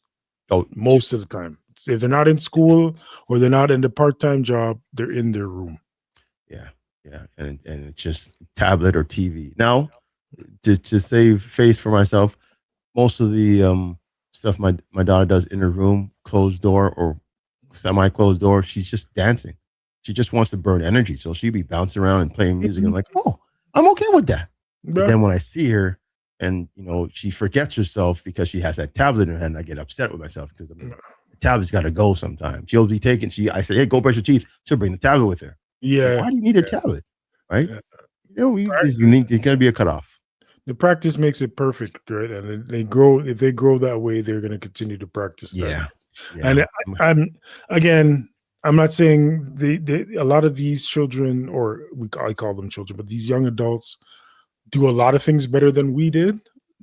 Oh, most of the time. If they're not in school or they're not in the part-time job, they're in their room. yeah, yeah, and it's just tablet or TV. Now, to save face for myself, most of the stuff my daughter does in her room, closed door or semi-closed door, she's just dancing. She just wants to burn energy, so she'd be bouncing around and playing music. I'm Mhm. like, oh, I'm okay with that. But Yeah. then when I see her and she forgets herself because she has that tablet in her hand, I get upset with myself because the tablet's got to go sometimes. She'll be taking. I say, hey, go brush your teeth. She'll bring the tablet with her. Like, Yeah. why do you need a tablet? Right? Yeah. There's got to be a cutoff. The practice makes it perfect, right? And they grow. If they grow that way, they're going to continue to practice that way. Yeah, yeah. And I'm again, I'm not saying a lot of these children, or I call them children, but these young adults do a lot of things better than we did.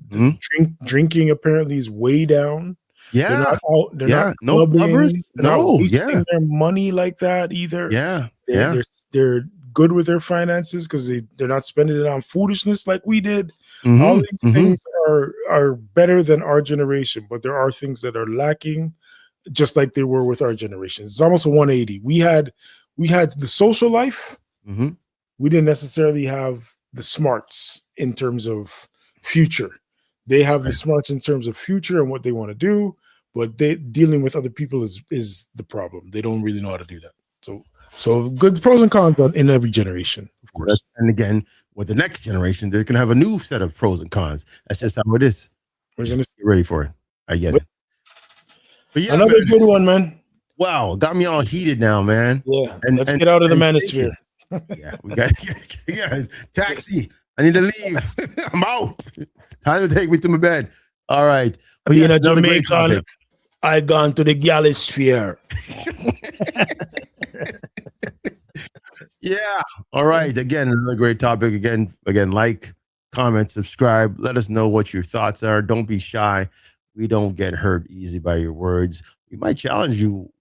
The Mhm. drinking apparently is way down. They're Yeah, not out. They're not yeah. No clubbers. clubbing. They're not No. Yeah, wasting their money like that either. yeah, They're yeah. they're they're good with their finances because they're not spending it on foolishness like we did. All Mm-hmm. these Mm-hmm. things are better than our generation, but there are things that are lacking, just like they were with our generation. It's almost a 180. We had the social life. Mm-hmm. We didn't necessarily have the smarts in terms of future. They have the Right. smarts in terms of future and what they want to do, but they dealing with other people is the problem. They don't really know how to do that. So good pros and cons in every generation, of course. And again, with the next generation, they're gonna have a new set of pros and cons. That's just how it is. We're Just gonna get ready for it. I get but it. But yeah, another man. good one, man. Wow, got me all heated now, man. Yeah, And let's and get out of the and manosphere. thinking, yeah, we got yeah, taxi. I need to leave. I'm out. Time to take me to my bed. All right. But Being yes, a another great Jamaican, topic. I gone to the Gallisphere. Yeah. All right. Again, another great topic. Again, like, comment, subscribe. Let us know what your thoughts are. Don't be shy. We don't get hurt easy by your words. We might challenge you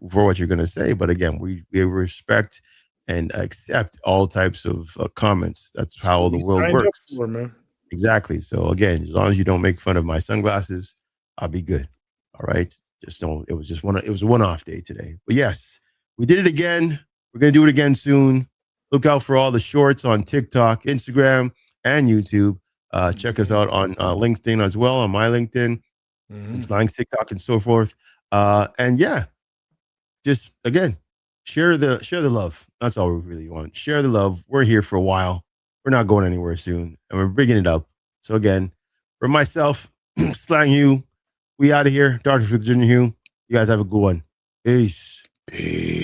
for what you're going to say, but again, we respect and accept all types of comments. That's how the We world signed up works. for, man. Exactly. So again, as long as you don't make fun of my sunglasses, I'll be good. All right. Just don't. It was just one. It was a one-off day today. But yes, we did it again. We're gonna do it again soon. Look out for all the shorts on TikTok, Instagram, and YouTube. Check us out on LinkedIn as well, on my LinkedIn, and Mhm. Slang, TikTok, and so forth. And yeah, just again, share the love. That's all we really want. Share the love. We're here for a while. We're not going anywhere soon, and we're bigging it up. So again, for myself, Slang Hugh, we out of here. Darkness with Ginger Hue. You guys have a good one. Peace. Peace.